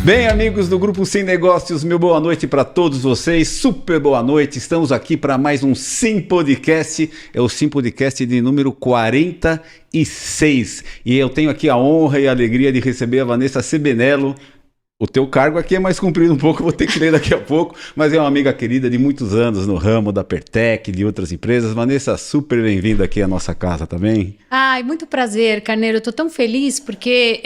Bem, amigos do Grupo Sim Negócios, meu boa noite para todos vocês, super boa noite. Estamos aqui para mais um Sim Podcast, é o Sim Podcast de número 46. E eu tenho aqui a honra e a alegria de receber a Vanessa Sebenello. O teu cargo aqui é mais comprido um pouco, vou ter que ler daqui a pouco, mas é uma amiga querida de muitos anos no ramo da Pertec, de outras empresas. Vanessa, super bem-vinda aqui à nossa casa, tá bem? Ai, muito prazer, Carneiro. Eu tô tão feliz porque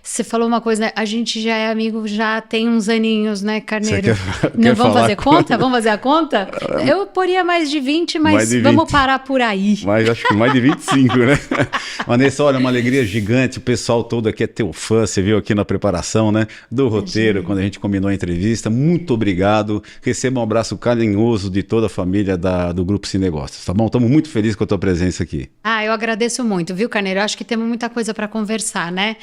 você falou uma coisa, né? A gente já é amigo, já tem uns aninhos, né, Carneiro? Não vamos fazer conta? Vamos fazer a conta? Eu poria mais de 20, mas de 20. Vamos parar por aí. Mas acho que mais de 25, né? Vanessa, olha, uma alegria gigante, o pessoal todo aqui é teu fã, você viu aqui na preparação, né? Do roteiro, quando a gente combinou a entrevista. Muito obrigado. Receba um abraço carinhoso de toda a família do Grupo Sim Negócios, tá bom? Estamos muito felizes com a tua presença aqui. Ah, eu agradeço muito, viu, Carneiro? Eu acho que temos muita coisa para conversar, né?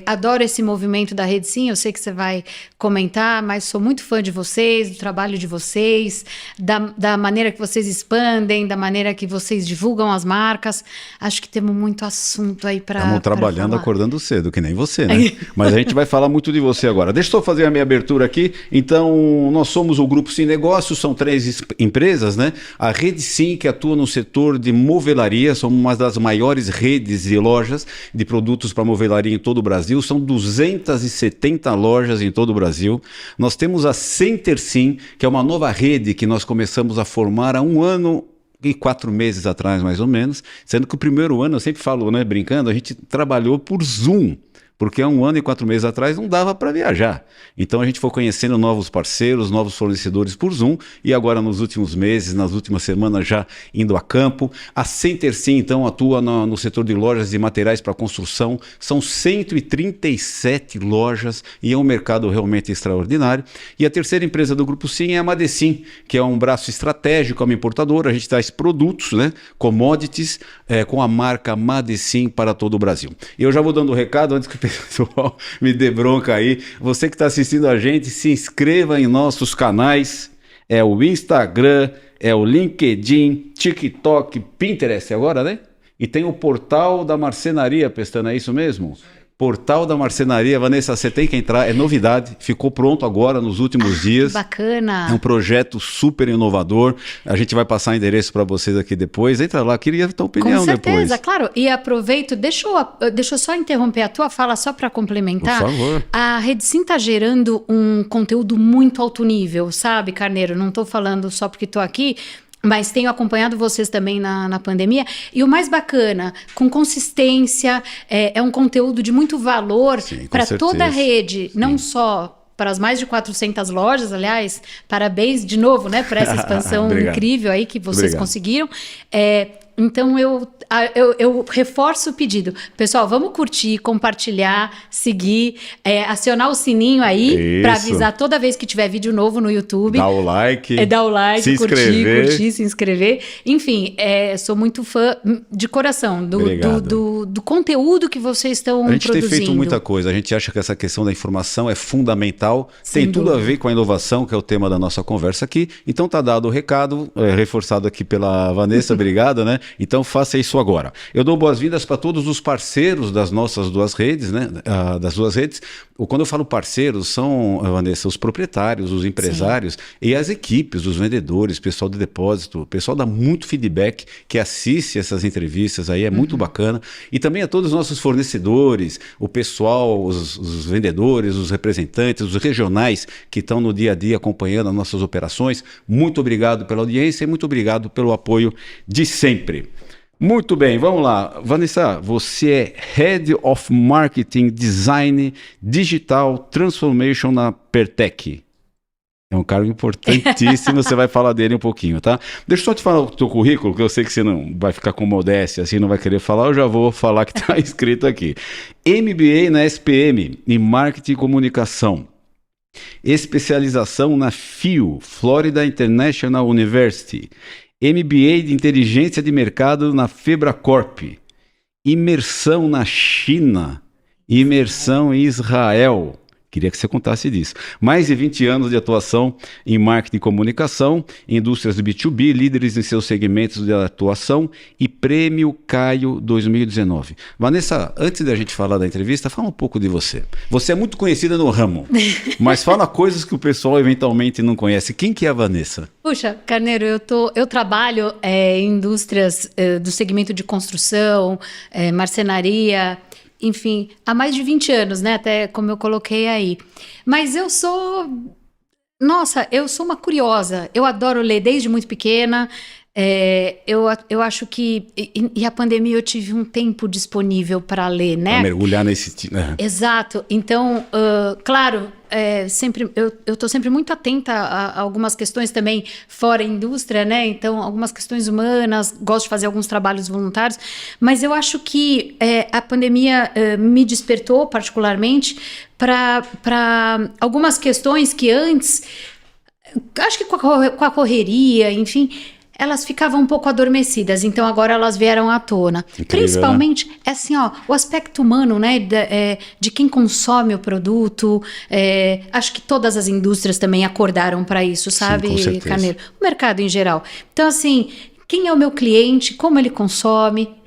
Adoro esse movimento da Rede Sim, eu sei que você vai comentar, mas sou muito fã de vocês, do trabalho de vocês, da maneira que vocês expandem, da maneira que vocês divulgam as marcas. Acho que temos muito assunto aí para Estamos trabalhando, acordando cedo, que nem você, né? Mas a gente vai falar muito de você agora. Deixa eu fazer a minha abertura aqui. Então, nós somos o Grupo Sim Negócios, são 3 empresas, né? A Rede Sim, que atua no setor de movelaria, somos uma das maiores redes de lojas de produtos para movelaria em todo o Brasil, são 270 lojas em todo o Brasil. Nós temos a Center Sim, que é uma nova rede que nós começamos a formar há 1 ano e 4 meses atrás, mais ou menos, sendo que o primeiro ano, eu sempre falo, né, brincando, a gente trabalhou por Zoom, porque há 1 ano e 4 meses atrás não dava para viajar. Então a gente foi conhecendo novos parceiros, novos fornecedores por Zoom, e agora nos últimos meses, nas últimas semanas já indo a campo. A Center Sim, então, atua no setor de lojas de materiais para construção, são 137 lojas e é um mercado realmente extraordinário. E a terceira empresa do Grupo Sim é a Madecim, que é um braço estratégico, é uma importadora, a gente traz produtos, né, commodities, com a marca Madecim para todo o Brasil. E eu já vou dando o recado, antes que o pessoal me dê bronca aí. Você que está assistindo a gente, se inscreva em nossos canais. É o Instagram, é o LinkedIn, TikTok, Pinterest agora, né? E tem o Portal da Marcenaria, Pestana, é isso mesmo? Portal da Marcenaria. Vanessa, você tem que entrar, é novidade, ficou pronto agora nos últimos dias. Bacana. É um projeto super inovador, a gente vai passar endereço para vocês aqui depois. Entra lá, queria a tua opinião depois. Com certeza, claro. E aproveito, deixa eu só interromper a tua fala só para complementar. Por favor. A Rede Sim está gerando um conteúdo muito alto nível, sabe, Carneiro? Não estou falando só porque estou aqui, mas tenho acompanhado vocês também na pandemia. E o mais bacana, com consistência, é um conteúdo de muito valor para toda a rede, não só para as mais de 400 lojas, aliás, parabéns de novo, né, por essa expansão incrível aí que vocês conseguiram. Então eu reforço o pedido. Pessoal, vamos curtir, compartilhar, seguir, acionar o sininho aí para avisar toda vez que tiver vídeo novo no YouTube. Dá o like. Curtir, se inscrever. Enfim, sou muito fã de coração do conteúdo que vocês estão produzindo. A gente tem feito muita coisa. A gente acha que essa questão da informação é fundamental. Tem tudo a ver com a inovação, que é o tema da nossa conversa aqui. Então tá dado o recado, reforçado aqui pela Vanessa, obrigado, né? Então faça isso agora. Eu dou boas-vindas para todos os parceiros das nossas 2 redes, né? Das 2 redes. Quando eu falo parceiros, são, Vanessa, os proprietários, os empresários e as equipes, os vendedores, pessoal de depósito. O pessoal dá muito feedback, que assiste essas entrevistas aí, é muito bacana. E também a todos os nossos fornecedores, o pessoal, os vendedores, os representantes, os regionais que estão no dia a dia acompanhando as nossas operações. Muito obrigado pela audiência e muito obrigado pelo apoio de sempre. Muito bem, vamos lá. Vanessa, você é Head of Marketing, Design, Digital Transformation na Pertec. É um cargo importantíssimo, você vai falar dele um pouquinho, tá? Deixa eu só te falar o teu currículo, que eu sei que você não vai ficar com modéstia, assim, não vai querer falar, eu já vou falar que está escrito aqui. MBA na SPM, em Marketing e Comunicação. Especialização na FIU, Florida International University. MBA de Inteligência de Mercado na Febracorp. Imersão na China. Imersão em Israel. Queria que você contasse disso. Mais de 20 anos de atuação em marketing e comunicação, indústrias do B2B, líderes em seus segmentos de atuação e Prêmio Caio 2019. Vanessa, antes da gente falar da entrevista, fala um pouco de você. Você é muito conhecida no ramo, mas fala coisas que o pessoal eventualmente não conhece. Quem que é a Vanessa? Puxa, Carneiro, eu trabalho em indústrias do segmento de construção, marcenaria, enfim, há mais de 20 anos, né? Até como eu coloquei aí. Mas eu sou uma curiosa. Eu adoro ler desde muito pequena. Eu acho que... E a pandemia eu tive um tempo disponível para ler, né? Para mergulhar nesse... Exato. Então, claro, eu estou sempre muito atenta a algumas questões também fora a indústria, né? Então, algumas questões humanas, gosto de fazer alguns trabalhos voluntários, mas eu acho que a pandemia me despertou particularmente para algumas questões que antes, acho que com a correria, enfim, elas ficavam um pouco adormecidas, então agora elas vieram à tona. Incrível, principalmente, né? assim, o aspecto humano, né, de quem consome o produto. Acho que todas as indústrias também acordaram para isso, sabe, Sim, com certeza. Carneiro? O mercado em geral. Então, assim, quem é o meu cliente, como ele consome,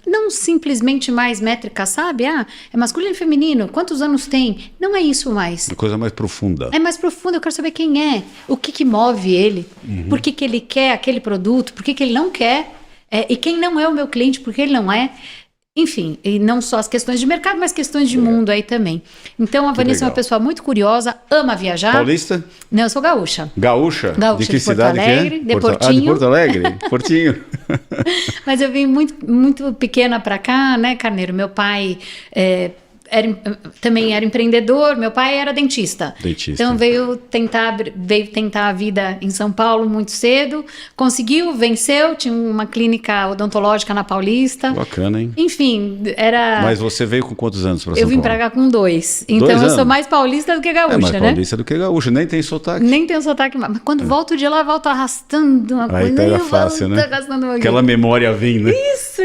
não simplesmente mais métrica, sabe? É masculino e feminino, quantos anos tem? Não é isso mais. Uma coisa mais profunda. É mais profundo, eu quero saber quem é, o que move ele, por que ele quer aquele produto, por que ele não quer, e quem não é o meu cliente, por que ele não é. Enfim, e não só as questões de mercado, mas questões de mundo aí também. Então, a Vanessa é uma pessoa muito curiosa, ama viajar. Paulista? Não, eu sou gaúcha. Gaúcha? Gaúcha de que de Porto cidade Alegre, que é? de Portinho. De Porto Alegre? Portinho. Mas eu vim muito pequena para cá, né, Carneiro? Meu pai também era empreendedor, meu pai era dentista. Então veio tentar a vida em São Paulo muito cedo, conseguiu, venceu, tinha uma clínica odontológica na Paulista. Bacana, hein? Enfim, era... Mas você veio com quantos anos para São Paulo? Eu vim para cá com 2. Então eu sou mais paulista do que gaúcha, mais né? paulista do que gaúcha, nem tem sotaque. Nem tem o sotaque, mas quando volto de lá, volto arrastando uma coisa. Aí pega fácil, né? Aquela memória vem, né? Isso.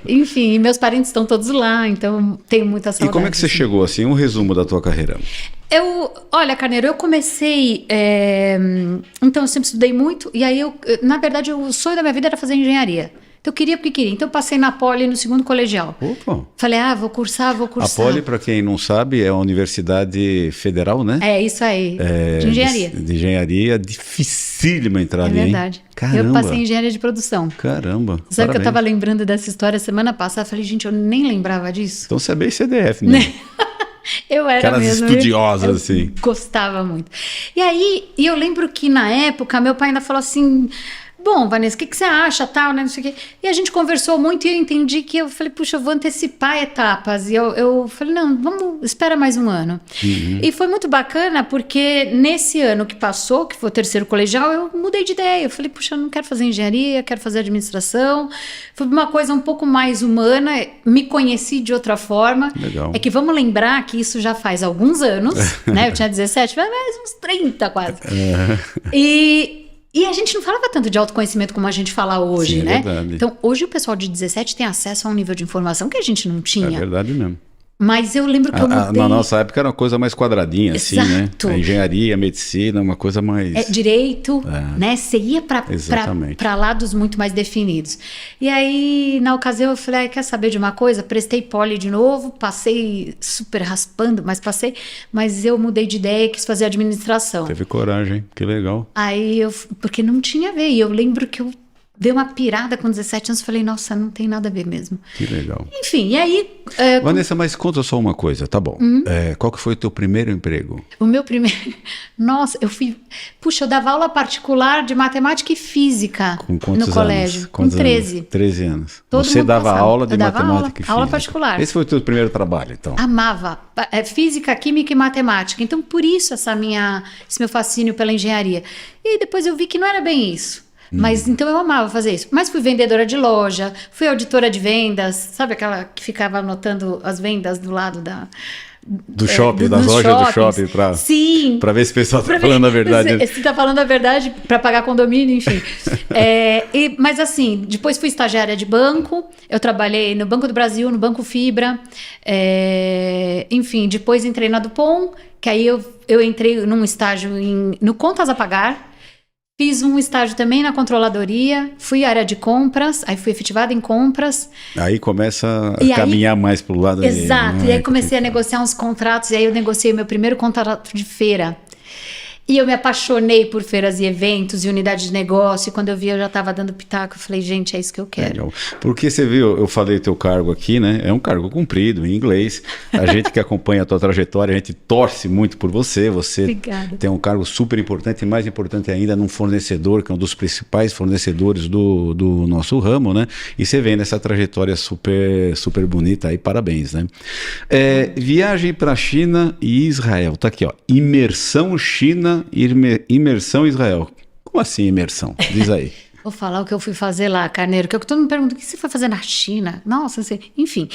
Enfim, e meus parentes estão todos lá, então tenho muita saudade. E como é que você chegou, assim, um resumo da tua carreira? Olha, Carneiro, eu comecei, então eu sempre estudei muito, e aí na verdade, o sonho da minha vida era fazer engenharia. Então eu queria porque queria. Então eu passei na Poli no segundo colegial. Opa! Falei, vou cursar. A Poli, para quem não sabe, é a Universidade Federal, né? É isso aí, de engenharia. De engenharia, dificílima entrar ali, verdade. Hein? Caramba! Eu passei em engenharia de produção. Caramba! Sabe que eu tava lembrando dessa história semana passada? Falei, gente, eu nem lembrava disso. Então você é bem CDF, né? Eu era aquelas mesmo. Estudiosas, assim. Gostava muito. E aí, eu lembro que na época, meu pai ainda falou assim... Bom, Vanessa, o que você acha, tal, né, não sei o quê. E a gente conversou muito e eu entendi que eu falei, puxa, eu vou antecipar etapas. E eu falei, não, espera mais um ano. E foi muito bacana porque nesse ano que passou, que foi o terceiro colegial, eu mudei de ideia. Eu falei, puxa, eu não quero fazer engenharia, quero fazer administração. Foi uma coisa um pouco mais humana, me conheci de outra forma. Legal. É que vamos lembrar que isso já faz alguns anos, né? Eu tinha 17, mais uns 30 quase. E a gente não falava tanto de autoconhecimento como a gente fala hoje, Sim, né? É verdade. Então, hoje o pessoal de 17 tem acesso a um nível de informação que a gente não tinha. É verdade mesmo. Mas eu lembro que eu mudei... Na noessa época era uma coisa mais quadradinha, assim, né? A engenharia, a medicina, uma coisa mais... direito, né? Você ia para lados muito mais definidos. E aí, na ocasião, eu falei, quer saber de uma coisa? Prestei Poli de novo, passei super raspando, mas passei. Mas eu mudei de ideia e quis fazer administração. Teve coragem, que legal. Aí, porque não tinha a ver. E eu lembro que eu dei uma pirada com 17 anos, falei, nossa, não tem nada a ver mesmo. Que legal. Enfim, e aí... Vanessa, mas conta só uma coisa, tá bom. Qual que foi o teu primeiro emprego? O meu primeiro... Nossa, eu dava aula particular de matemática e física no colégio. Com 13. 13 anos. Todo Você dava aula de matemática e física. Aula particular. Esse foi o teu primeiro trabalho, então? Amava. Física, química e matemática. Então, por isso esse meu fascínio pela engenharia. E aí depois eu vi que não era bem isso. Mas então eu amava fazer isso. Mas fui vendedora de loja, fui auditora de vendas, sabe aquela que ficava anotando as vendas do lado Do shopping, das lojas do shopping, para ver se o pessoal está falando a verdade. Se está falando a verdade para pagar condomínio, enfim. Mas assim, depois fui estagiária de banco, eu trabalhei no Banco do Brasil, no Banco Fibra, enfim, depois entrei na Dupont, que aí eu entrei num estágio no Contas a Pagar. Fiz um estágio também na controladoria, fui à área de compras, aí fui efetivada em compras. Aí começa a caminhar mais para o lado... Exato, e aí comecei a negociar uns contratos, e aí eu negociei meu primeiro contrato de feira. E eu me apaixonei por feiras e eventos e unidade de negócio. E quando eu vi, eu já estava dando pitaco. Eu falei, gente, é isso que eu quero. Legal. Porque você viu, eu falei o teu cargo aqui, né? É um cargo comprido, em inglês. A gente que acompanha a tua trajetória, a gente torce muito por você. Você Obrigada. Tem um cargo super importante e mais importante ainda num fornecedor, que é um dos principais fornecedores do nosso ramo, né? E você vem nessa trajetória super, super bonita aí, parabéns, né? Viagem para China e Israel. Tá aqui, ó. Imersão China, imersão Israel. Como assim imersão? Diz aí. Vou falar o que eu fui fazer lá, Carneiro, que todo mundo me pergunta, o que você foi fazer na China? Nossa, enfim.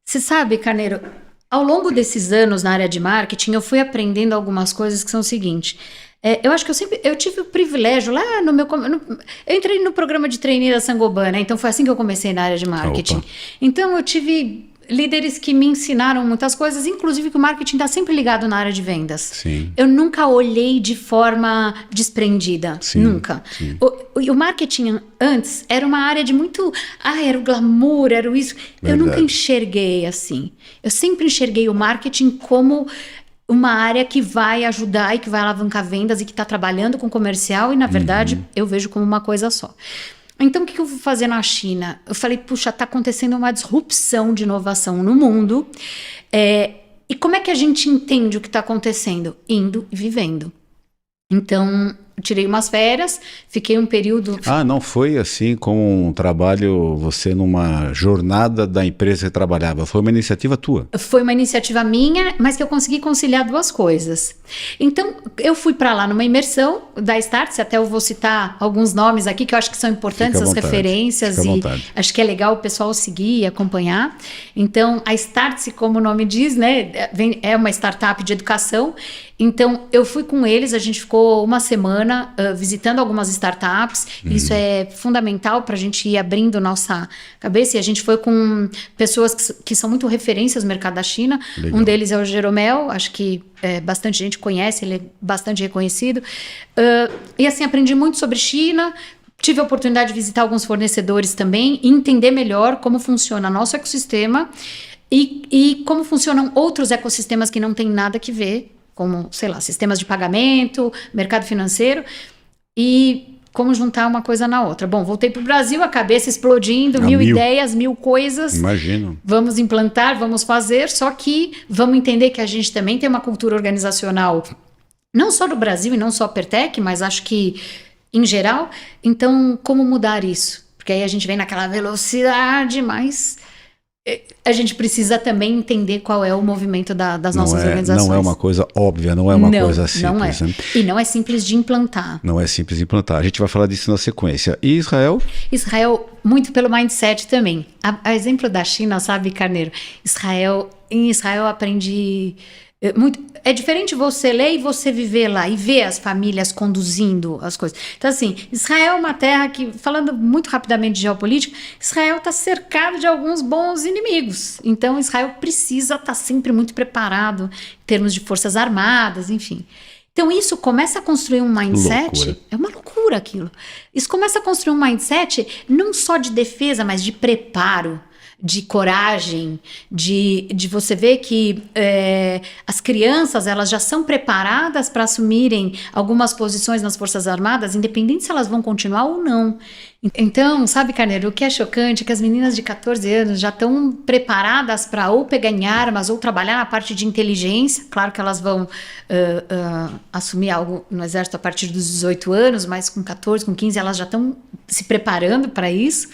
Você sabe, Carneiro, ao longo desses anos na área de marketing, eu fui aprendendo algumas coisas que são o seguinte. Eu acho que eu tive o privilégio lá eu entrei no programa de trainee da Saint-Gobain, né? Então foi assim que eu comecei na área de marketing. Opa. Então eu tive líderes que me ensinaram muitas coisas, inclusive que o marketing está sempre ligado na área de vendas. Sim. Eu nunca olhei de forma desprendida, sim, nunca. Sim. O marketing antes era uma área de muito, era o glamour, era o isso. Verdade. Eu nunca enxerguei assim. Eu sempre enxerguei o marketing como uma área que vai ajudar e que vai alavancar vendas e que está trabalhando com comercial e, na verdade, eu vejo como uma coisa só. Então, o que eu vou fazer na China? Eu falei, puxa, está acontecendo uma disrupção de inovação no mundo. E como é que a gente entende o que está acontecendo? Indo e vivendo. Então, eu tirei umas férias, fiquei um período... não foi assim com um trabalho, você numa jornada da empresa que trabalhava, foi uma iniciativa tua? Foi uma iniciativa minha, mas que eu consegui conciliar duas coisas. Então, eu fui para lá numa imersão da Startse, até eu vou citar alguns nomes aqui que eu acho que são importantes, as referências, e acho que é legal o pessoal seguir e acompanhar. Então, a Startse, como o nome diz, né, é uma startup de educação. Então, eu fui com eles, a gente ficou uma semana visitando algumas startups. Isso é fundamental para a gente ir abrindo nossa cabeça. E a gente foi com pessoas que são muito referências no mercado da China. Legal. Um deles é o Jeromel, acho que bastante gente conhece, ele é bastante reconhecido. E assim, aprendi muito sobre China. Tive a oportunidade de visitar alguns fornecedores também e entender melhor como funciona nosso ecossistema e como funcionam outros ecossistemas que não tem nada que ver, como, sei lá, sistemas de pagamento, mercado financeiro, e como juntar uma coisa na outra. Bom, voltei para o Brasil, a cabeça explodindo, mil ideias, mil coisas. Imagino. Vamos implantar, vamos fazer, só que vamos entender que a gente também tem uma cultura organizacional, não só do Brasil e não só a Pertec, mas acho que em geral. Então, como mudar isso? Porque aí a gente vem naquela velocidade, mas... a gente precisa também entender qual é o movimento das nossas organizações. Não é uma coisa óbvia, não é uma coisa simples. Não é. Né? E não é simples de implantar. Não é simples de implantar. A gente vai falar disso na sequência. E Israel? Israel, muito pelo mindset também. A exemplo da China, sabe, Carneiro? Em Israel eu aprendi... É diferente você ler e você viver lá e ver as famílias conduzindo as coisas. Então, assim, Israel é uma terra que, falando muito rapidamente de geopolítica, Israel está cercado de alguns bons inimigos. Então, Israel precisa estar sempre muito preparado em termos de forças armadas, enfim. Então, isso começa a construir um mindset... Loucura. É uma loucura aquilo. Isso começa a construir um mindset não só de defesa, mas de preparo, de coragem, de você ver que as crianças elas já são preparadas para assumirem algumas posições nas Forças Armadas, independente se elas vão continuar ou não. Então, sabe, Carneiro, o que é chocante é que as meninas de 14 anos já estão preparadas para ou pegar em armas ou trabalhar na parte de inteligência. Claro que elas vão assumir algo no exército a partir dos 18 anos, mas com 14, com 15 elas já estão se preparando para isso.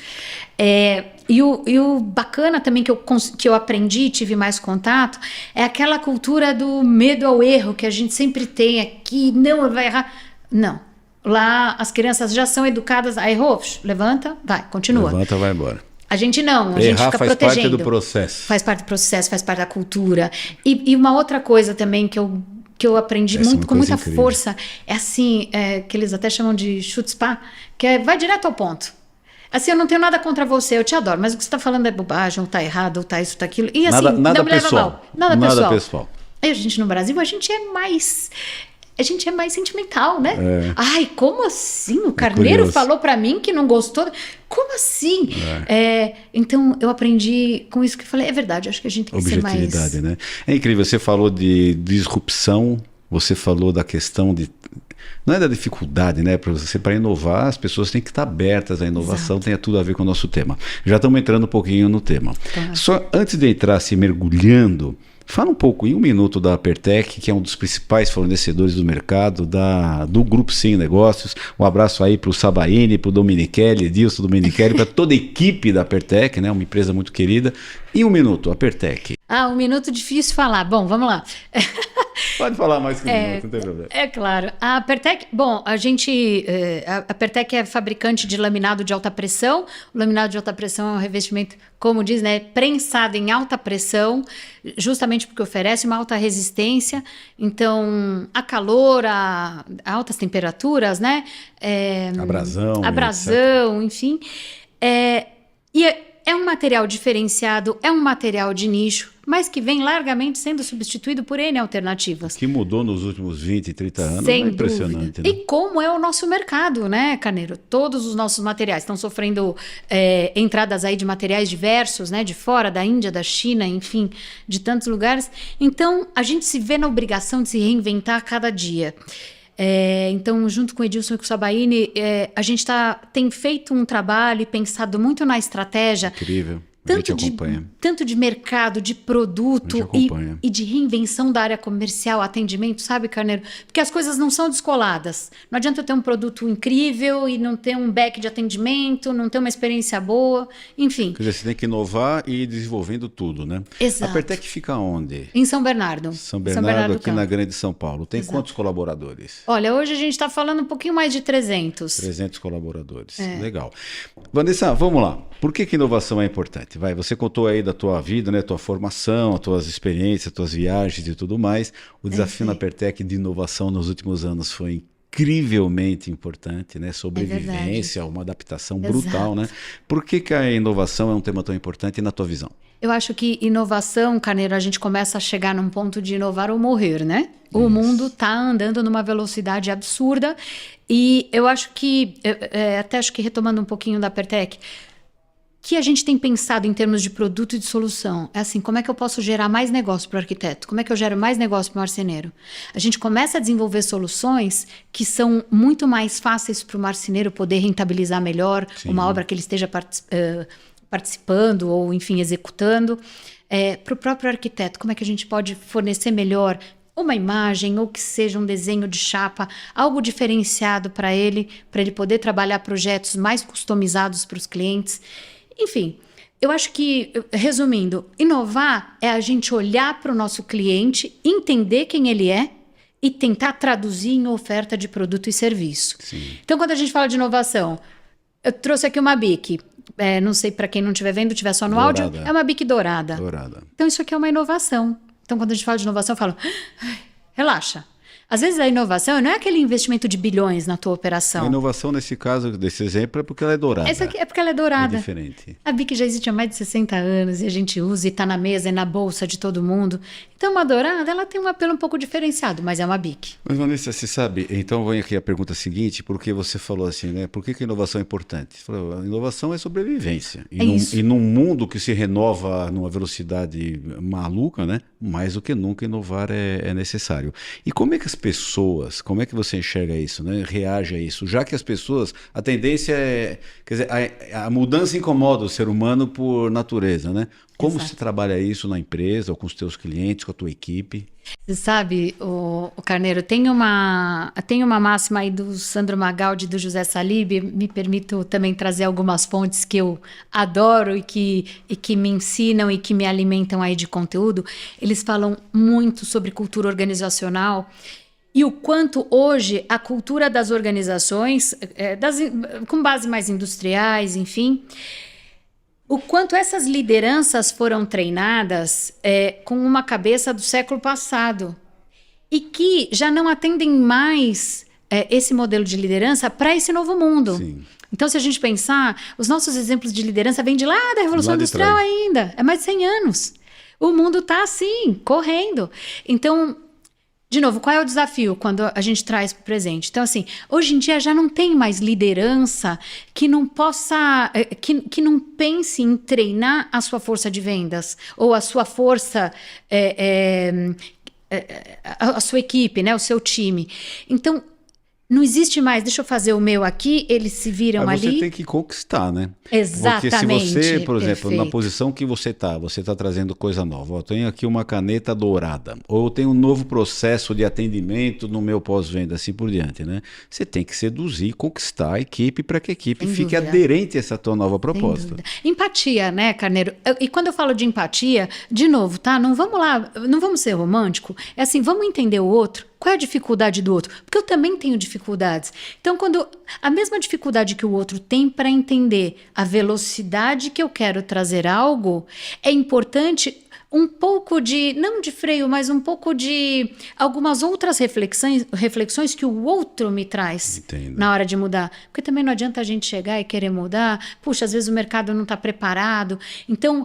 E o bacana também que eu aprendi e tive mais contato é aquela cultura do medo ao erro que a gente sempre tem aqui, não vai errar. Não. Lá as crianças já são educadas, aí errou, levanta, vai, continua. Levanta, vai embora. A gente não, a gente Errar fica faz protegendo. parte do processo. Faz parte do processo, faz parte da cultura. E uma outra coisa também que eu aprendi Essa é uma muito, com coisa muita incrível. força, é assim, que eles até chamam de chutzpah, que é vai direto ao ponto. Assim, eu não tenho nada contra você, eu te adoro, mas o que você está falando é bobagem, ou tá errado, ou tá isso, tá aquilo. E assim, Nada não me leva pessoal. mal. Nada Nada pessoal. pessoal. E a gente no Brasil, a gente é mais sentimental, né? Ai, como assim? O Carneiro curioso. falou pra mim que não gostou. Como assim? Então, eu aprendi com isso que eu falei, é verdade, acho que a gente tem que ser mais... Objetividade, né? É incrível, você falou de disrupção, você falou da questão de... Não é da dificuldade, né? Para inovar, as pessoas têm que estar abertas à inovação, tem tudo a ver com o nosso tema. Já estamos entrando um pouquinho no tema. Tá. Só antes de entrar se mergulhando, fala um pouco, em um minuto, da Apertec, que é um dos principais fornecedores do mercado, do Grupo Sim Negócios. Um abraço aí para o Sabaini, para o Dominichelli, Edilson Dominichelli, para toda a equipe da Apertec, né? Uma empresa muito querida. Em um minuto, Apertec. Um minuto difícil falar. Bom, vamos lá. Pode falar mais que um minuto, não tem problema. É claro. A Apertec, bom, a Apertec é fabricante de laminado de alta pressão. O laminado de alta pressão é um revestimento, como diz, né, prensado em alta pressão, justamente porque oferece uma alta resistência. Então, a calor, a altas temperaturas, né? Abrasão, enfim. É um material diferenciado, é um material de nicho, mas que vem largamente sendo substituído por N alternativas. Que mudou nos últimos 20, 30 anos, Sem é impressionante. dúvida. Né? E como é o nosso mercado, né, Carneiro? Todos os nossos materiais estão sofrendo entradas aí de materiais diversos, né, de fora, da Índia, da China, enfim, de tantos lugares. Então, a gente se vê na obrigação de se reinventar a cada dia. Então, junto com o Edilson e com o Sabaini, a gente tem feito um trabalho e pensado muito na estratégia. Incrível. Tanto de mercado, de produto e de reinvenção da área comercial, atendimento, sabe, Carneiro? Porque as coisas não são descoladas. Não adianta eu ter um produto incrível e não ter um back de atendimento, não ter uma experiência boa, enfim. Quer dizer, você tem que inovar e ir desenvolvendo tudo, né? Exato. A Apertec fica onde? Em São Bernardo. São Bernardo aqui na Grande São Paulo. Tem Exato. Quantos colaboradores? Olha, hoje a gente está falando um pouquinho mais de 300. 300 colaboradores. Legal. Vanessa, vamos lá. Por que inovação é importante? Você contou aí da tua vida, né, tua formação, as tuas experiências, as tuas viagens e tudo mais. O desafio na Apertec de inovação nos últimos anos foi incrivelmente importante, né? Sobrevivência, uma adaptação brutal, né? Por que a inovação é um tema tão importante na tua visão? Eu acho que inovação, Carneiro, a gente começa a chegar num ponto de inovar ou morrer, né? O mundo está andando numa velocidade absurda e eu acho que, até acho que retomando um pouquinho da Apertec, que a gente tem pensado em termos de produto e de solução é assim, como é que eu posso gerar mais negócio para o arquiteto? Como é que eu gero mais negócio para o marceneiro? A gente começa a desenvolver soluções que são muito mais fáceis para o marceneiro poder rentabilizar melhor uma obra que ele esteja participando ou, enfim, executando. Para o próprio arquiteto, como é que a gente pode fornecer melhor uma imagem ou que seja um desenho de chapa, algo diferenciado para ele poder trabalhar projetos mais customizados para os clientes. Enfim, eu acho que, resumindo, inovar é a gente olhar para o nosso cliente, entender quem ele é e tentar traduzir em oferta de produto e serviço. Sim. Então, quando a gente fala de inovação, eu trouxe aqui uma BIC. Não sei, para quem não estiver vendo, estiver só no áudio, é uma BIC dourada. Então, isso aqui é uma inovação. Então, quando a gente fala de inovação, eu falo, relaxa. Às vezes a inovação não é aquele investimento de bilhões na tua operação. A inovação, nesse caso, desse exemplo, é porque ela é dourada. Essa aqui é porque ela é dourada. É diferente. A BIC já existe há mais de 60 anos e a gente usa e está na mesa e na bolsa de todo mundo. Então, uma dourada, ela tem um apelo um pouco diferenciado, mas é uma BIC. Mas, Vanessa, você sabe, então vem aqui a pergunta seguinte, porque você falou assim, né? Por que a inovação é importante? Você falou, a inovação é sobrevivência. E num mundo que se renova numa velocidade maluca, né? Mais do que nunca, inovar é necessário. E como é que as pessoas, como é que você enxerga isso, né? Reage a isso? Já que as pessoas, a tendência é, quer dizer, a mudança incomoda o ser humano por natureza, né? Como você trabalha isso na empresa, ou com os teus clientes, com a tua equipe? Você sabe, o Carneiro, tem uma máxima aí do Sandro Magaldi e do José Salib, me permito também trazer algumas fontes que eu adoro e que me ensinam e que me alimentam aí de conteúdo. Eles falam muito sobre cultura organizacional e o quanto hoje a cultura das organizações, com base mais industriais, enfim, o quanto essas lideranças foram treinadas com uma cabeça do século passado e que já não atendem mais esse modelo de liderança para esse novo mundo. Sim. Então, se a gente pensar, os nossos exemplos de liderança vêm de lá da Revolução Industrial ainda. É mais de 100 anos. O mundo está assim, correndo. Então, de novo, qual é o desafio quando a gente traz para o presente? Então, assim, hoje em dia já não tem mais liderança que não possa, que não pense em treinar a sua força de vendas ou a sua força, a sua equipe, né, o seu time. Então, não existe mais, deixa eu fazer o meu aqui, eles se viram ali. Você tem que conquistar, né? Exatamente. Porque se você, por exemplo, perfeito. na posição que você tá trazendo coisa nova. Eu tenho aqui uma caneta dourada, ou eu tenho um novo processo de atendimento no meu pós-venda, assim por diante, né? Você tem que seduzir, conquistar a equipe para que a equipe Sem fique dúvida. aderente a essa tua nova proposta. Empatia, né, Carneiro? E quando eu falo de empatia, de novo, tá? Não vamos lá, não vamos ser romântico. É assim, vamos entender o outro. Qual é a dificuldade do outro? Porque eu também tenho dificuldades. Então, quando a mesma dificuldade que o outro tem para entender a velocidade que eu quero trazer algo, é importante um pouco de, não de freio, mas um pouco de algumas outras reflexões que o outro me traz. Entendo. Na hora de mudar. Porque também não adianta a gente chegar e querer mudar. Puxa, às vezes o mercado não está preparado. Então,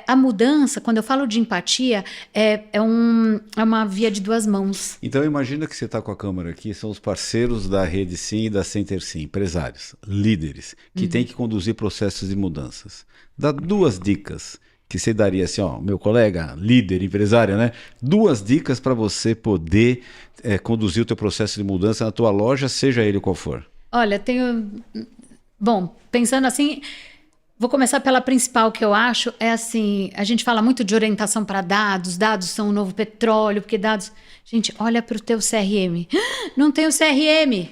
a mudança, quando eu falo de empatia, é uma via de duas mãos. Então imagina que você está com a câmera aqui, são os parceiros da Rede Sim e da Center Sim, empresários, líderes, que têm que conduzir processos de mudanças. Dá 2 dicas que você daria assim, ó, meu colega, líder, empresário, né? 2 dicas para você poder conduzir o teu processo de mudança na tua loja, seja ele qual for. Olha, tenho... Bom, pensando assim... Vou começar pela principal que eu acho, é assim, a gente fala muito de orientação para dados são o novo petróleo, porque dados... Gente, olha para o teu CRM. Não tem o CRM.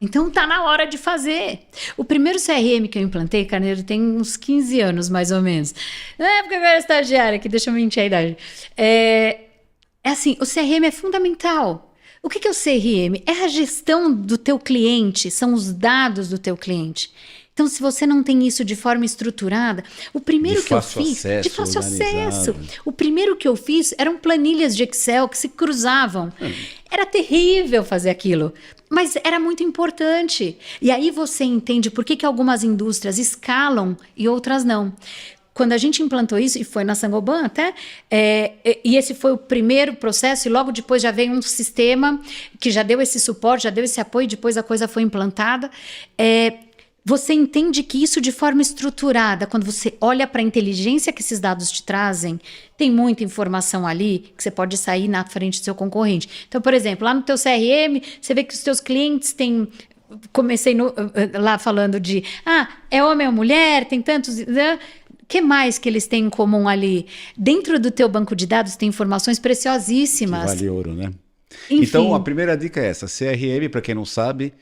Então tá na hora de fazer. O primeiro CRM que eu implantei, Carneiro, tem uns 15 anos, mais ou menos. Não é porque eu era estagiária aqui, deixa eu mentir a idade. É assim, o CRM é fundamental. O que é o CRM? É a gestão do teu cliente, são os dados do teu cliente. Então, se você não tem isso de forma estruturada, o primeiro que eu fiz... De fácil acesso. O primeiro que eu fiz eram planilhas de Excel que se cruzavam. Era terrível fazer aquilo, mas era muito importante. E aí você entende por que algumas indústrias escalam e outras não. Quando a gente implantou isso, e foi na Saint-Gobain até, e esse foi o primeiro processo, e logo depois já veio um sistema que já deu esse suporte, já deu esse apoio, e depois a coisa foi implantada. Você entende que isso de forma estruturada, quando você olha para a inteligência que esses dados te trazem, tem muita informação ali que você pode sair na frente do seu concorrente. Então, por exemplo, lá no teu CRM, você vê que os teus clientes têm... Comecei lá falando de, é homem ou mulher, tem tantos... O que mais que eles têm em comum ali? Dentro do teu banco de dados tem informações preciosíssimas. Que vale ouro, né? Enfim. Então, a primeira dica é essa. CRM, para quem não sabe,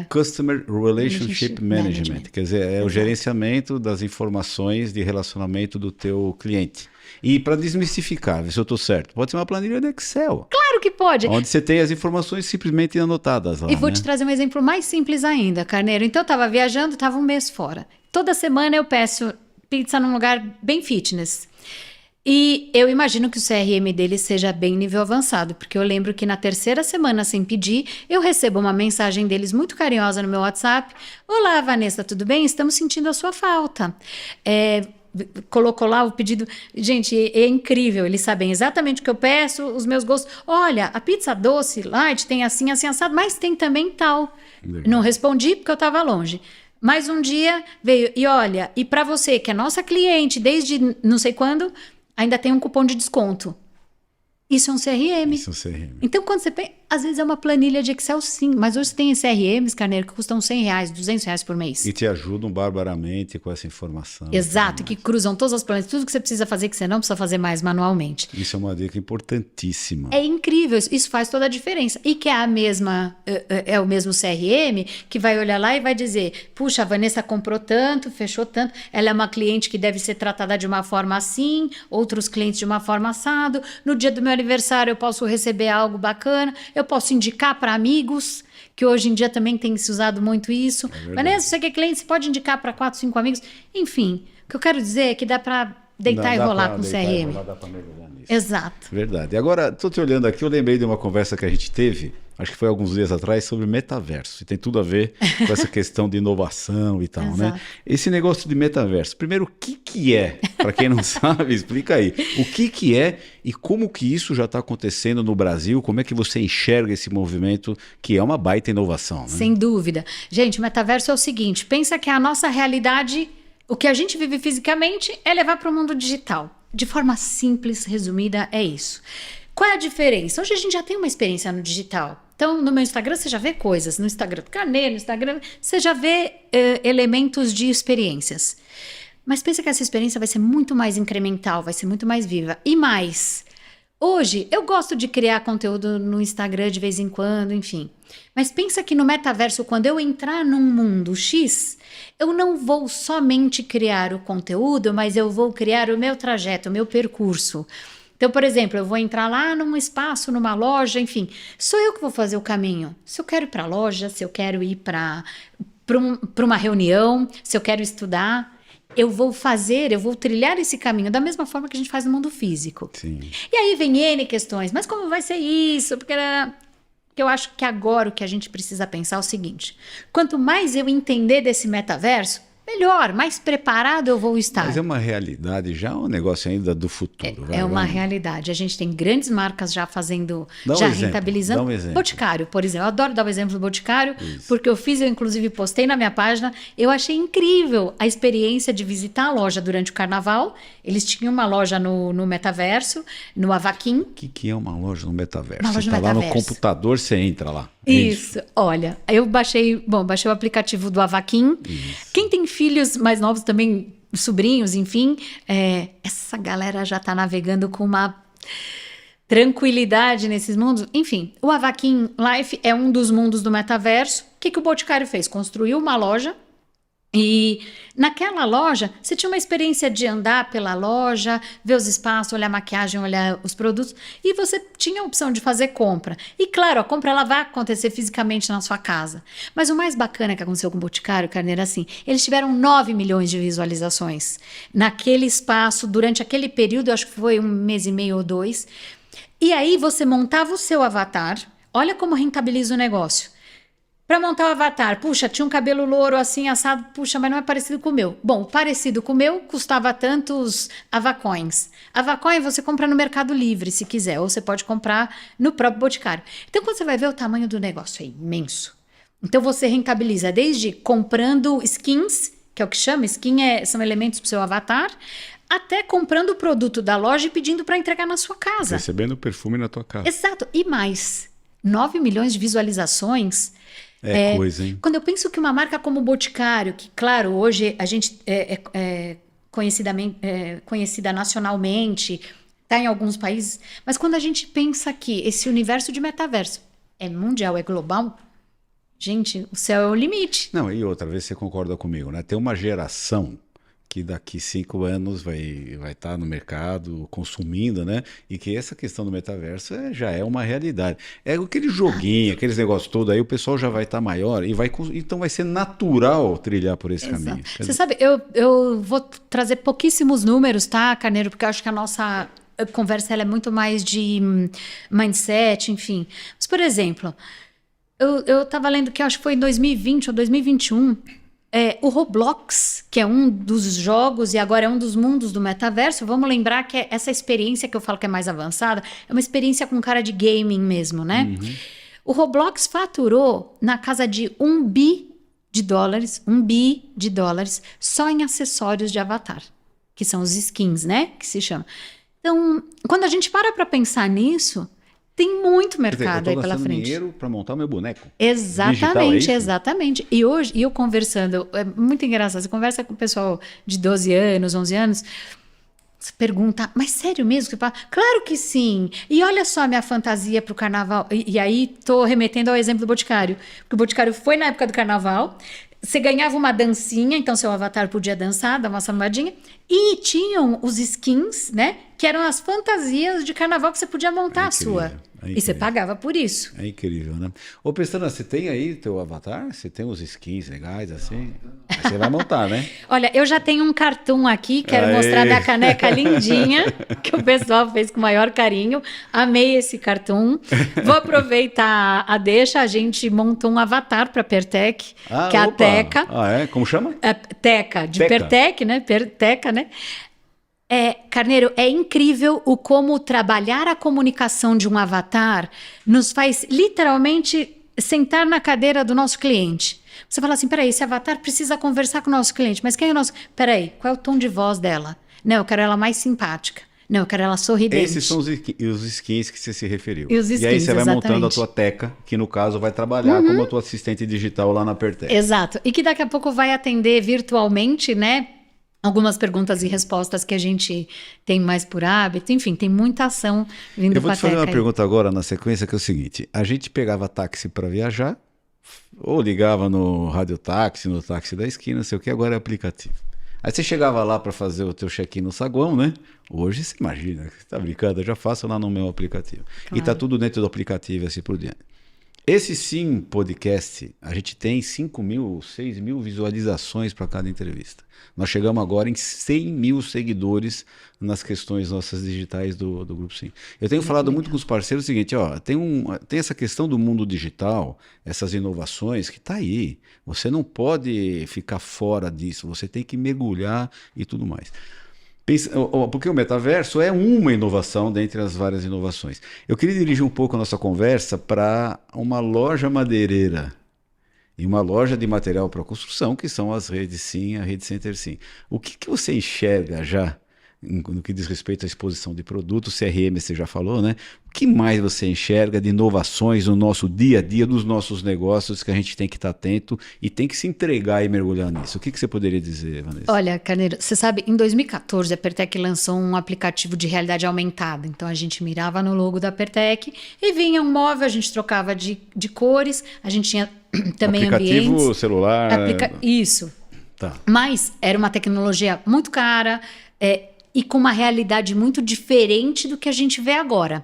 Customer Relationship Management. Quer dizer, é o gerenciamento das informações de relacionamento do teu cliente. E para desmistificar, ver se eu estou certo, pode ser uma planilha de Excel. Claro que pode. Onde você tem as informações simplesmente anotadas lá. E vou te trazer um exemplo mais simples ainda, Carneiro. Então, eu estava viajando, estava um mês fora. Toda semana eu peço pizza num lugar bem fitness. E eu imagino que o CRM dele seja bem nível avançado, porque eu lembro que na 3ª semana sem pedir, eu recebo uma mensagem deles muito carinhosa no meu WhatsApp. Olá, Vanessa, tudo bem? Estamos sentindo a sua falta. Colocou lá o pedido. Gente, é incrível, eles sabem exatamente o que eu peço, os meus gostos. Olha, a pizza doce, light, tem assim, assim, assado, mas tem também tal. Legal. Não respondi porque eu estava longe. Mas um dia veio, e olha, e para você que é nossa cliente desde não sei quando, ainda tem um cupom de desconto. Isso é um CRM. Isso é um CRM. Então, quando você pensa, às vezes é uma planilha de Excel, sim, mas hoje tem CRMs, Carneiro, que custam R$100, R$200 por mês. E te ajudam barbaramente com essa informação. Exato, que cruzam todas as planilhas, tudo que você precisa fazer, que você não precisa fazer mais manualmente. Isso é uma dica importantíssima. É incrível, isso faz toda a diferença. E que é o mesmo CRM que vai olhar lá e vai dizer, puxa, a Vanessa comprou tanto, fechou tanto, ela é uma cliente que deve ser tratada de uma forma assim, outros clientes de uma forma assado, no dia do meu aniversário eu posso receber algo bacana, eu posso indicar para amigos, que hoje em dia também tem se usado muito isso. Vanessa, você que é cliente, você pode indicar para 4, 5 amigos. Enfim, que eu quero dizer é que dá para deitar e rolar com o CRM. Dá para mergulhar nisso. Exato. Verdade. Agora, estou te olhando aqui, eu lembrei de uma conversa que a gente teve, acho que foi alguns dias atrás, sobre metaverso. E tem tudo a ver com essa questão de inovação e tal, né? Esse negócio de metaverso. Primeiro, o que é? Para quem não sabe, explica aí. O que é e como que isso já está acontecendo no Brasil? Como é que você enxerga esse movimento, que é uma baita inovação, né? Sem dúvida. Gente, o metaverso é o seguinte, pensa que a nossa realidade, o que a gente vive fisicamente, é levar para o mundo digital. De forma simples, resumida, é isso. Qual é a diferença? Hoje a gente já tem uma experiência no digital. Então, no meu Instagram você já vê coisas. No Instagram do Carneiro, no Instagram você já vê elementos de experiências. Mas pensa que essa experiência vai ser muito mais incremental, vai ser muito mais viva. E mais, hoje eu gosto de criar conteúdo no Instagram de vez em quando, enfim. Mas pensa que no metaverso, quando eu entrar num mundo X, eu não vou somente criar o conteúdo, mas eu vou criar o meu trajeto, o meu percurso. Então, por exemplo, eu vou entrar lá num espaço, numa loja, enfim, sou eu que vou fazer o caminho. Se eu quero ir para a loja, se eu quero ir para uma reunião, se eu quero estudar, eu vou trilhar esse caminho da mesma forma que a gente faz no mundo físico. Sim. E aí vem N questões, mas como vai ser isso? Porque eu acho que agora o que a gente precisa pensar é o seguinte, quanto mais eu entender desse metaverso, melhor, mais preparado eu vou estar. Mas é uma realidade já ou um negócio ainda do futuro? É uma realidade. A gente tem grandes marcas já fazendo, rentabilizando. Dá um exemplo. Boticário, por exemplo. Eu adoro dar o exemplo do Boticário, porque eu inclusive postei na minha página. Eu achei incrível a experiência de visitar a loja durante o carnaval. Eles tinham uma loja no metaverso, no Avaquim. O que é uma loja no metaverso? Uma loja você no lá no metaverso. computador, você entra lá. Isso. Olha, eu baixei o aplicativo do Avaquim. Quem tem filhos mais novos também, sobrinhos, enfim, essa galera já está navegando com uma tranquilidade nesses mundos. Enfim, o Avaquim Life é um dos mundos do metaverso. O que o Boticário fez? Construiu uma loja. E naquela loja, você tinha uma experiência de andar pela loja, ver os espaços, olhar a maquiagem, olhar os produtos, e você tinha a opção de fazer compra. E claro, a compra ela vai acontecer fisicamente na sua casa. Mas o mais bacana que aconteceu com o Boticário, Carneiro, assim, eles tiveram 9 milhões de visualizações naquele espaço, durante aquele período, eu acho que foi 1 mês e meio ou 2. E aí você montava o seu avatar, olha como rentabiliza o negócio. Para montar o avatar, puxa, tinha um cabelo louro assim, assado, puxa, mas não é parecido com o meu. Bom, parecido com o meu custava tantos Avacoins. Avacoin você compra no Mercado Livre, se quiser, ou você pode comprar no próprio Boticário. Então, quando você vai ver o tamanho do negócio, é imenso. Então, você rentabiliza desde comprando skins, que é o que chama, são elementos para o seu avatar, até comprando o produto da loja e pedindo para entregar na sua casa. Recebendo perfume na tua casa. Exato. E mais, 9 milhões de visualizações. É coisa, hein? Quando eu penso que uma marca como o Boticário, que claro, hoje a gente é conhecida nacionalmente, está em alguns países, mas quando a gente pensa que esse universo de metaverso é mundial, é global, gente, o céu é o limite. Não, e outra vez você concorda comigo, né? Tem uma geração que daqui 5 anos vai estar no mercado consumindo, né? E que essa questão do metaverso já é uma realidade. É aquele joguinho, aqueles negócios todos aí, o pessoal já vai estar maior e então vai ser natural trilhar por esse caminho. Você sabe, eu vou trazer pouquíssimos números, tá, Carneiro? Porque eu acho que a nossa conversa ela é muito mais de mindset, enfim. Mas, por exemplo, eu estava lendo que eu acho que foi em 2020 ou 2021... o Roblox, que é um dos jogos e agora é um dos mundos do metaverso, vamos lembrar que essa experiência que eu falo que é mais avançada, é uma experiência com cara de gaming mesmo, né? Uhum. O Roblox faturou na casa de $1 bi só em acessórios de avatar, que são os skins, né? Que se chama. Então, quando a gente para pensar nisso, tem muito mercado aí pela frente. Dinheiro para montar o meu boneco. Exatamente, digital, exatamente. E hoje, eu conversando, é muito engraçado, você conversa com o pessoal de 12 anos, 11 anos, você pergunta, mas sério mesmo? Você fala, claro que sim. E olha só a minha fantasia para o carnaval. E aí estou remetendo ao exemplo do Boticário. Porque o Boticário foi na época do carnaval, você ganhava uma dancinha, então seu avatar podia dançar, dar uma sambadinha, e tinham os skins, né? que eram as fantasias de carnaval que você podia montar a sua. E você incrível. pagava por isso. É incrível, né? Ô, Pestana, você tem aí teu avatar? Você tem uns skins legais assim? Aí você vai montar, né? Olha, eu já tenho um cartoon aqui, quero Aê. mostrar da caneca lindinha, que o pessoal fez com o maior carinho. Amei esse cartoon. Vou aproveitar a deixa, a gente montou um avatar para Pertec, que é a opa. Teca. Ah, é? Como chama? É, Teca, de Teca. Pertec, né? Perteca, né? Carneiro, é incrível o como trabalhar a comunicação de um avatar nos faz literalmente sentar na cadeira do nosso cliente. Você fala assim, peraí, esse avatar precisa conversar com o nosso cliente, mas quem é o nosso... Peraí, qual é o tom de voz dela? Não, eu quero ela mais simpática. Não, eu quero ela sorridente. Esses são os skins que você se referiu. E os skins, aí você vai exatamente. montando a tua Teca, que no caso vai trabalhar como a tua assistente digital lá na Pertec. Exato. E que daqui a pouco vai atender virtualmente, né? Algumas perguntas e respostas que a gente tem mais por hábito. Enfim, tem muita ação vindo Eu vou pra te fazer uma Teca aí. pergunta agora na sequência, que é o seguinte. A gente pegava táxi para viajar, ou ligava no radiotáxi, no táxi da esquina, não sei o que, agora é aplicativo. Aí você chegava lá para fazer o teu check-in no saguão, né? Hoje você imagina, você tá brincando, eu já faço lá no meu aplicativo. Claro. E tá tudo dentro do aplicativo, assim por diante. Esse sim podcast, a gente tem 5.000, 6.000 visualizações para cada entrevista. Nós chegamos agora em 100.000 seguidores nas questões nossas digitais do Grupo Sim. Eu tenho falado muito com os parceiros o seguinte, ó, tem essa questão do mundo digital, essas inovações que está aí. Você não pode ficar fora disso, você tem que mergulhar e tudo mais. Porque o metaverso é uma inovação dentre as várias inovações. Eu queria dirigir um pouco a nossa conversa para uma loja madeireira e uma loja de material para construção, que são as redes Sim, a Rede Center Sim. O que você enxerga já no que diz respeito à exposição de produtos? CRM você já falou, né? O que mais você enxerga de inovações no nosso dia a dia, dos nossos negócios, que a gente tem que estar atento e tem que se entregar e mergulhar nisso? O que você poderia dizer, Vanessa? Olha, Carneiro, você sabe, em 2014 a Pertec lançou um aplicativo de realidade aumentada. Então a gente mirava no logo da Pertec e vinha um móvel, a gente trocava de cores, a gente tinha também aplicativo ambientes. celular. Isso. Tá. Mas era uma tecnologia muito cara e com uma realidade muito diferente do que a gente vê agora.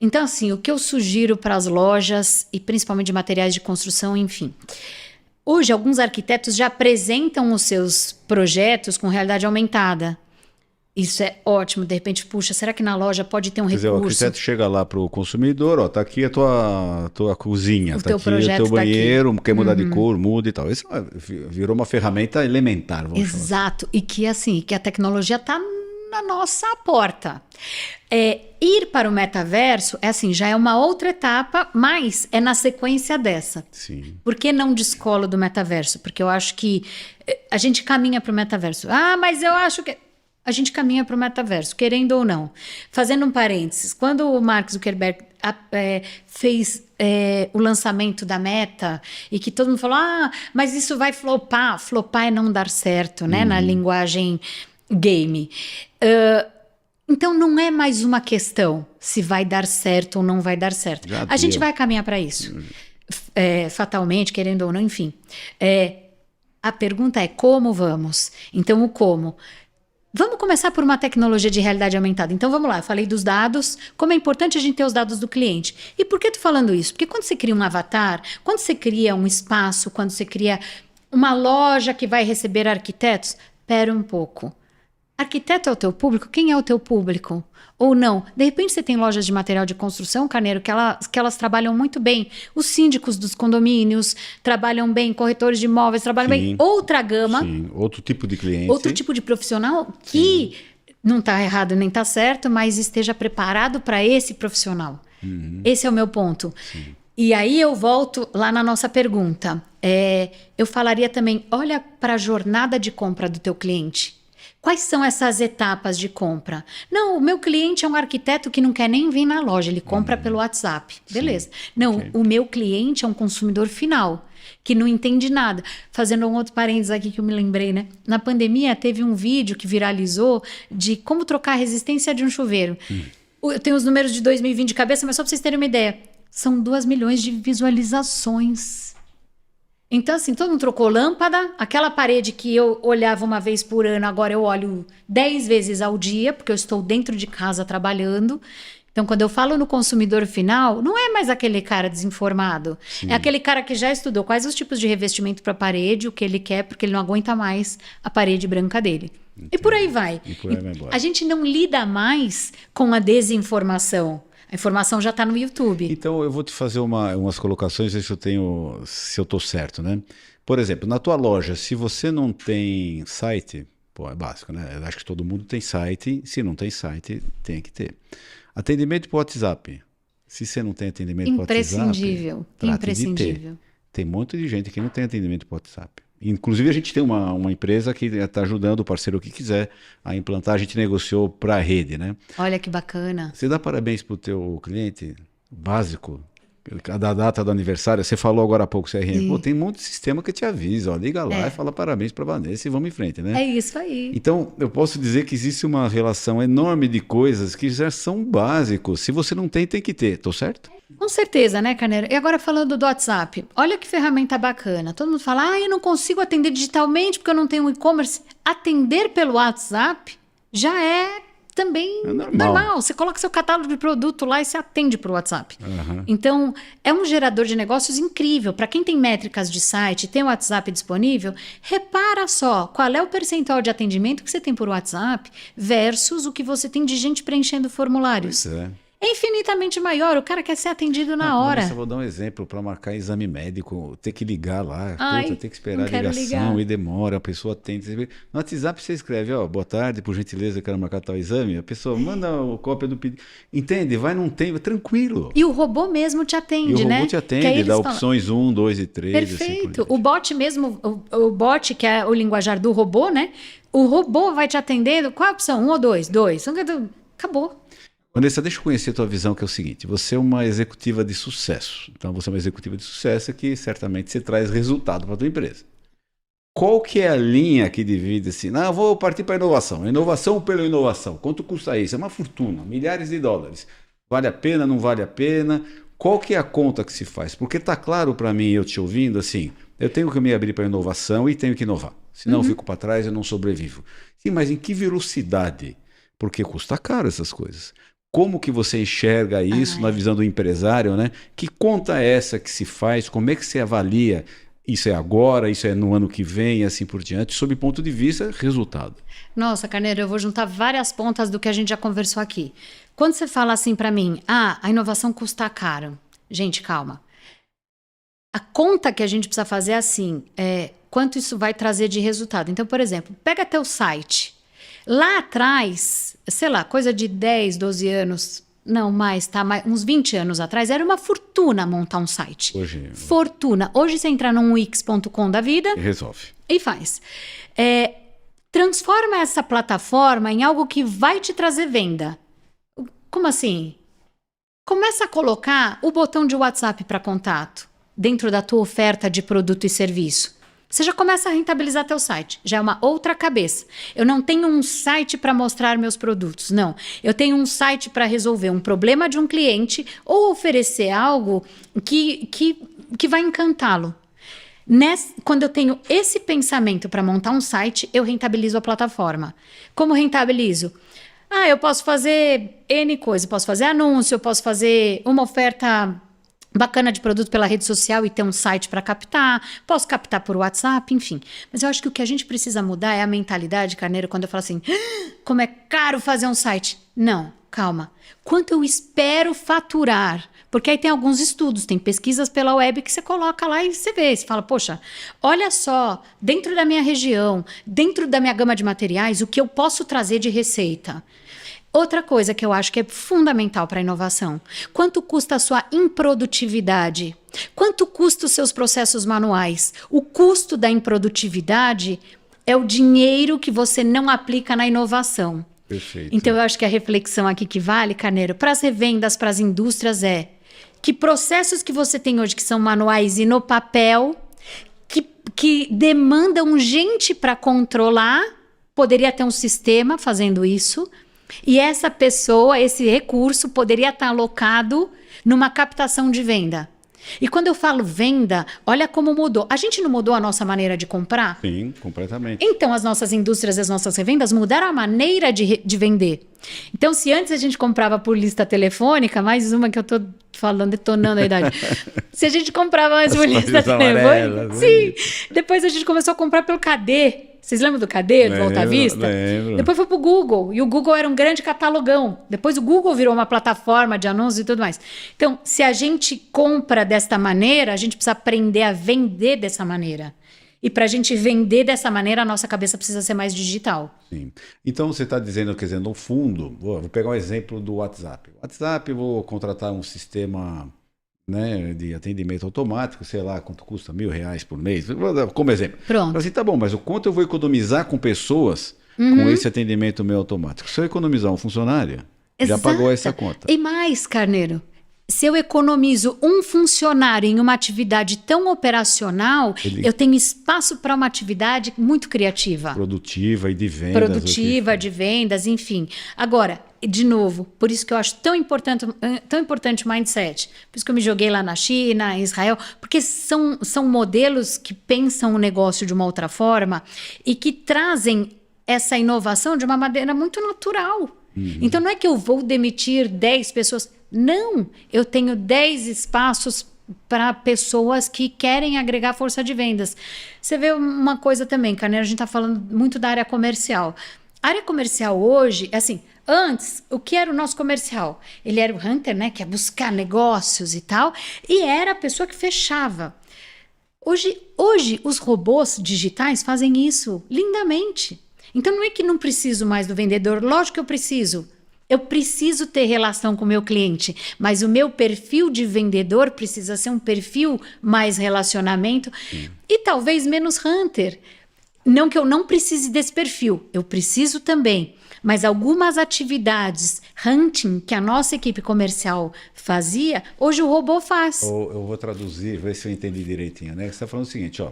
Então, assim, o que eu sugiro para as lojas, e principalmente de materiais de construção, enfim. Hoje, alguns arquitetos já apresentam os seus projetos com realidade aumentada. Isso é ótimo. De repente, puxa, será que na loja pode ter um Quer dizer, o recurso? arquiteto chega lá para o consumidor, ó, tá aqui a tua cozinha, O tá teu aqui projeto o teu tá aqui. banheiro, quer mudar de cor, muda e tal. Isso virou uma ferramenta elementar, vamos chamar assim. Exato. E que, assim, que a tecnologia está na nossa porta. Ir para o metaverso, já é uma outra etapa, mas é na sequência dessa. Sim. Por que não descolo do metaverso? Porque eu acho que a gente caminha para o metaverso. Ah, mas eu acho que... A gente caminha para o metaverso, querendo ou não. Fazendo um parênteses, quando o Mark Zuckerberg fez o lançamento da Meta e que todo mundo falou, mas isso vai flopar. Flopar é não dar certo, né? Na linguagem game. Então não é mais uma questão se vai dar certo ou não vai dar certo. A gente vai caminhar para isso. Fatalmente, querendo ou não, enfim. A pergunta é como vamos? Então o como... Vamos começar por uma tecnologia de realidade aumentada. Então vamos lá, eu falei dos dados, como é importante a gente ter os dados do cliente. E por que eu tô falando isso? Porque quando você cria um avatar, quando você cria um espaço, quando você cria uma loja que vai receber arquitetos, pera um pouco. Arquiteto é o teu público? Quem é o teu público? Ou não? De repente você tem lojas de material de construção, Carneiro, que elas trabalham muito bem. Os síndicos dos condomínios trabalham bem, corretores de imóveis trabalham bem. Outra gama. Sim, outro tipo de cliente. Outro tipo de profissional que não está errado nem está certo, mas esteja preparado para esse profissional. Esse é o meu ponto. Sim. E aí eu volto lá na nossa pergunta. Eu falaria também, olha para a jornada de compra do teu cliente. Quais são essas etapas de compra? Não, o meu cliente é um arquiteto que não quer nem vir na loja, ele compra pelo WhatsApp. Beleza. Não, o meu cliente é um consumidor final, que não entende nada. Fazendo um outro parênteses aqui que eu me lembrei, né? Na pandemia teve um vídeo que viralizou de como trocar a resistência de um chuveiro. Eu tenho os números de 2020 de cabeça, mas só para vocês terem uma ideia. São 2 milhões de visualizações. Então, assim, todo mundo trocou lâmpada, aquela parede que eu olhava uma vez por ano, agora eu olho 10 vezes ao dia, porque eu estou dentro de casa trabalhando. Então, quando eu falo no consumidor final, não é mais aquele cara desinformado. Sim. É aquele cara que já estudou quais os tipos de revestimento para a parede, o que ele quer, porque ele não aguenta mais a parede branca dele. Entendi. E por aí vai. E por aí vai embora. A gente não lida mais com a desinformação. A informação já está no YouTube. Então, eu vou te fazer umas colocações, ver se eu estou certo, né? Por exemplo, na tua loja, se você não tem site, pô, é básico, né? Eu acho que todo mundo tem site. Se não tem site, tem que ter. Atendimento por WhatsApp. Se você não tem atendimento por WhatsApp, imprescindível. Imprescindível. Tem um monte de gente que não tem atendimento por WhatsApp. Inclusive, a gente tem uma empresa que está ajudando o parceiro que quiser a implantar. A gente negociou para a rede, né? Olha que bacana. Você dá parabéns para o teu cliente básico, da data do aniversário. Você falou agora há pouco, CRM. Pô, tem um monte de sistema que te avisa. Ó, liga lá e fala parabéns para a Vanessa e vamos em frente, né? É isso aí. Então, eu posso dizer que existe uma relação enorme de coisas que já são básicos. Se você não tem, tem que ter. Tô certo? Com certeza, né, Carneiro? E agora falando do WhatsApp, olha que ferramenta bacana. Todo mundo fala, eu não consigo atender digitalmente porque eu não tenho e-commerce. Atender pelo WhatsApp já é também normal. Você coloca seu catálogo de produto lá e você atende por WhatsApp. Uhum. Então, é um gerador de negócios incrível. Para quem tem métricas de site, tem o WhatsApp disponível, repara só qual é o percentual de atendimento que você tem por WhatsApp versus o que você tem de gente preenchendo formulários. Pois é. É infinitamente maior, o cara quer ser atendido na hora. Vanessa, vou dar um exemplo para marcar exame médico, ter que ligar lá, ter que esperar a ligação ligar. E demora, a pessoa atende. No WhatsApp você escreve, boa tarde, por gentileza, eu quero marcar tal exame. A pessoa manda a cópia do pedido. Entende? Vai num tempo, tranquilo. E o robô mesmo te atende, né? E o robô te atende, dá opções 1, 2 e 3. Perfeito. Assim, o bot mesmo, o bot, que é o linguajar do robô, né? O robô vai te atendendo, qual a opção? 1 ou 2? 2. Acabou. Vanessa, deixa eu conhecer a tua visão, que é o seguinte: você é uma executiva de sucesso. Então, você é uma executiva de sucesso que certamente você traz resultado para a tua empresa. Qual que é a linha que divide assim? Não, eu vou partir para a inovação. Inovação pela inovação. Quanto custa isso? É uma fortuna, milhares de dólares. Vale a pena, não vale a pena? Qual que é a conta que se faz? Porque está claro para mim, eu te ouvindo, assim, eu tenho que me abrir para a inovação e tenho que inovar. Senão eu fico para trás, eu não sobrevivo. Sim, mas em que velocidade? Porque custa caro essas coisas. Como que você enxerga isso na visão do empresário, né? Que conta é essa que se faz? Como é que você avalia? Isso é agora, isso é no ano que vem e assim por diante, sob ponto de vista, resultado. Nossa, Carneiro, eu vou juntar várias pontas do que a gente já conversou aqui. Quando você fala assim para mim, a inovação custa caro. Gente, calma. A conta que a gente precisa fazer é assim, quanto isso vai trazer de resultado. Então, por exemplo, pega teu site. Lá atrás, sei lá, coisa de 10, 12 anos, não mais, tá? Uns 20 anos atrás, era uma fortuna montar um site. Hoje... Fortuna. Hoje você entra num wix.com da vida... Resolve. E faz. Transforma essa plataforma em algo que vai te trazer venda. Como assim? Começa a colocar o botão de WhatsApp para contato dentro da tua oferta de produto e serviço. Você já começa a rentabilizar teu site. Já é uma outra cabeça. Eu não tenho um site para mostrar meus produtos, não. Eu tenho um site para resolver um problema de um cliente ou oferecer algo que vai encantá-lo. Quando eu tenho esse pensamento para montar um site, eu rentabilizo a plataforma. Como rentabilizo? Eu posso fazer N coisa. Eu posso fazer anúncio, eu posso fazer uma oferta bacana de produto pela rede social e ter um site para captar, posso captar por WhatsApp, enfim. Mas eu acho que o que a gente precisa mudar é a mentalidade, Carneiro, quando eu falo assim, como é caro fazer um site. Não, calma. Quanto eu espero faturar? Porque aí tem alguns estudos, tem pesquisas pela web que você coloca lá e você vê, você fala, poxa, olha só, dentro da minha região, dentro da minha gama de materiais, o que eu posso trazer de receita? Outra coisa que eu acho que é fundamental para a inovação. Quanto custa a sua improdutividade? Quanto custa os seus processos manuais? O custo da improdutividade é o dinheiro que você não aplica na inovação. Perfeito. Então eu acho que a reflexão aqui que vale, Carneiro, para as revendas, para as indústrias que processos que você tem hoje que são manuais e no papel, que demandam gente para controlar, poderia ter um sistema fazendo isso. E essa pessoa, esse recurso, poderia estar alocado numa captação de venda. E quando eu falo venda, olha como mudou. A gente não mudou a nossa maneira de comprar? Sim, completamente. Então, as nossas indústrias, as nossas revendas mudaram a maneira de vender. Então, se antes a gente comprava por lista telefônica, mais uma que eu tô falando, detonando a idade. Se a gente comprava mais por lista telefônica, sim. Depois a gente começou a comprar pelo KD. Vocês lembram do KD, do Alta Vista? Lembro. Depois foi pro Google, e o Google era um grande catalogão. Depois o Google virou uma plataforma de anúncios e tudo mais. Então, se a gente compra desta maneira, a gente precisa aprender a vender dessa maneira. E para a gente vender dessa maneira, a nossa cabeça precisa ser mais digital. Sim. Então você está dizendo, quer dizer, no fundo, vou pegar um exemplo do WhatsApp. WhatsApp, vou contratar um sistema, né, de atendimento automático, sei lá, quanto custa R$1.000 por mês, vou dar como exemplo. Pronto. Assim, tá bom, mas o quanto eu vou economizar com pessoas com esse atendimento meu automático? Se eu economizar um funcionário, já pagou essa conta. E mais, Carneiro, se eu economizo um funcionário em uma atividade tão operacional, eu tenho espaço para uma atividade muito criativa. Produtiva e de vendas. Produtiva, de vendas, enfim. Agora, de novo, por isso que eu acho tão importante o mindset. Por isso que eu me joguei lá na China, em Israel, porque são modelos que pensam o negócio de uma outra forma e que trazem essa inovação de uma maneira muito natural. Então não é que eu vou demitir 10 pessoas. Não, eu tenho 10 espaços para pessoas que querem agregar força de vendas. Você vê uma coisa também, Carneiro, a gente está falando muito da área comercial. A área comercial hoje, assim, antes, o que era o nosso comercial? Ele era o hunter, né, que é buscar negócios e tal, e era a pessoa que fechava. Hoje os robôs digitais fazem isso lindamente. Então não é que não preciso mais do vendedor, lógico que eu preciso. Eu preciso ter relação com o meu cliente, mas o meu perfil de vendedor precisa ser um perfil mais relacionamento e talvez menos hunter. Não que eu não precise desse perfil, eu preciso também. Mas algumas atividades hunting que a nossa equipe comercial fazia, hoje o robô faz. Eu vou traduzir, ver se eu entendi direitinho, né? Você está falando o seguinte, ó.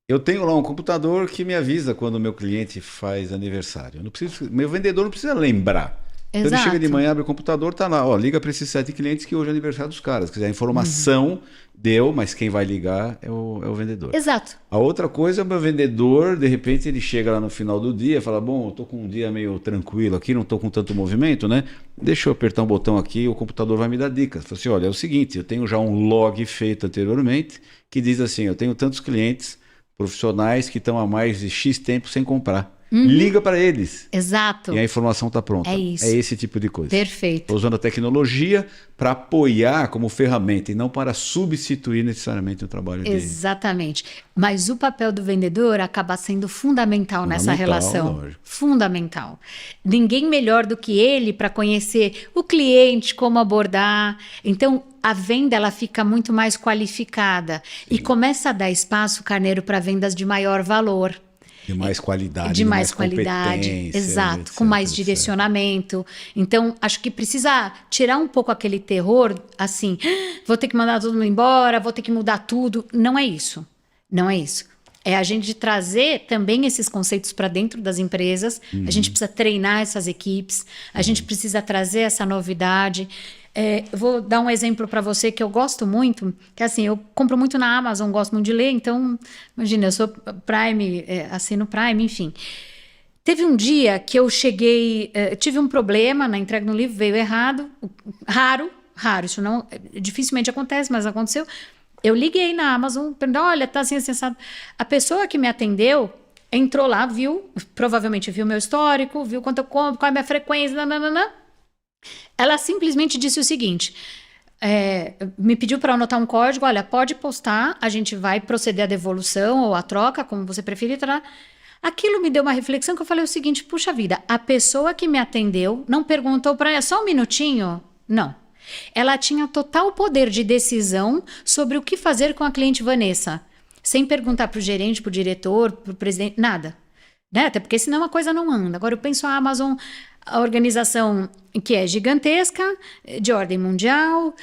Eu tenho lá um computador que me avisa quando o meu cliente faz aniversário. Eu não preciso, meu vendedor não precisa lembrar. Então ele chega de manhã, abre o computador, tá lá, ó, liga para esses 7 clientes que hoje é aniversário dos caras. Quer dizer, a informação deu, mas quem vai ligar é o vendedor. Exato. A outra coisa é o meu vendedor, de repente ele chega lá no final do dia e fala, bom, eu tô com um dia meio tranquilo aqui, não tô com tanto movimento, né? Deixa eu apertar um botão aqui, o computador vai me dar dicas. Fala assim, olha, é o seguinte, eu tenho já um log feito anteriormente que diz assim, eu tenho tantos clientes profissionais que estão há mais de X tempo sem comprar. Liga para eles. Exato. E a informação está pronta. É isso. É esse tipo de coisa. Perfeito. Estou usando a tecnologia para apoiar como ferramenta e não para substituir necessariamente o trabalho dele. Exatamente. Mas o papel do vendedor acaba sendo fundamental nessa relação. Lógico. Fundamental. Ninguém melhor do que ele para conhecer o cliente, como abordar. Então, a venda ela fica muito mais qualificada. Sim. E começa a dar espaço, Carneiro, para vendas de maior valor. De mais qualidade. De mais qualidade, exato, etc, com mais direcionamento. Então, acho que precisa tirar um pouco aquele terror, assim, vou ter que mandar todo mundo embora, vou ter que mudar tudo. Não é isso, não é isso. É a gente trazer também esses conceitos para dentro das empresas, a gente precisa treinar essas equipes, a gente precisa trazer essa novidade. Vou dar um exemplo para você que eu gosto muito, que assim, eu compro muito na Amazon, gosto muito de ler, então, imagina, eu sou Prime, assino Prime, enfim. Teve um dia que eu cheguei, tive um problema na entrega do livro, veio errado, raro, isso não, dificilmente acontece, mas aconteceu. Eu liguei na Amazon, perguntei, olha, tá assim, assado. A pessoa que me atendeu entrou lá, viu, provavelmente viu meu histórico, viu quanto eu compro, qual é a minha frequência, nananana. Ela simplesmente disse o seguinte, me pediu para anotar um código, olha, pode postar, a gente vai proceder à devolução ou à troca, como você preferir. Aquilo me deu uma reflexão que eu falei o seguinte, puxa vida, a pessoa que me atendeu não perguntou para ela, só um minutinho? Não. Ela tinha total poder de decisão sobre o que fazer com a cliente Vanessa, sem perguntar para o gerente, para o diretor, para o presidente, nada. Né? Até porque senão a coisa não anda. Agora eu penso a Amazon, a organização que é gigantesca, de ordem mundial,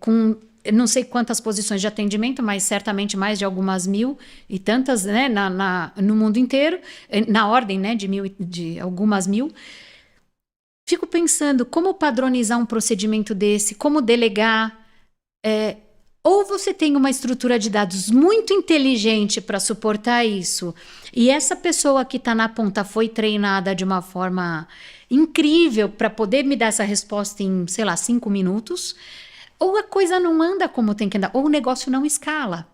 com não sei quantas posições de atendimento, mas certamente mais de algumas 1.000 e tantas, né, no mundo inteiro, na ordem, né, de algumas 1.000. fico pensando como padronizar um procedimento desse, como delegar. Ou você tem uma estrutura de dados muito inteligente para suportar isso, e essa pessoa que está na ponta foi treinada de uma forma incrível para poder me dar essa resposta em, sei lá, 5 minutos, ou a coisa não anda como tem que andar, ou o negócio não escala.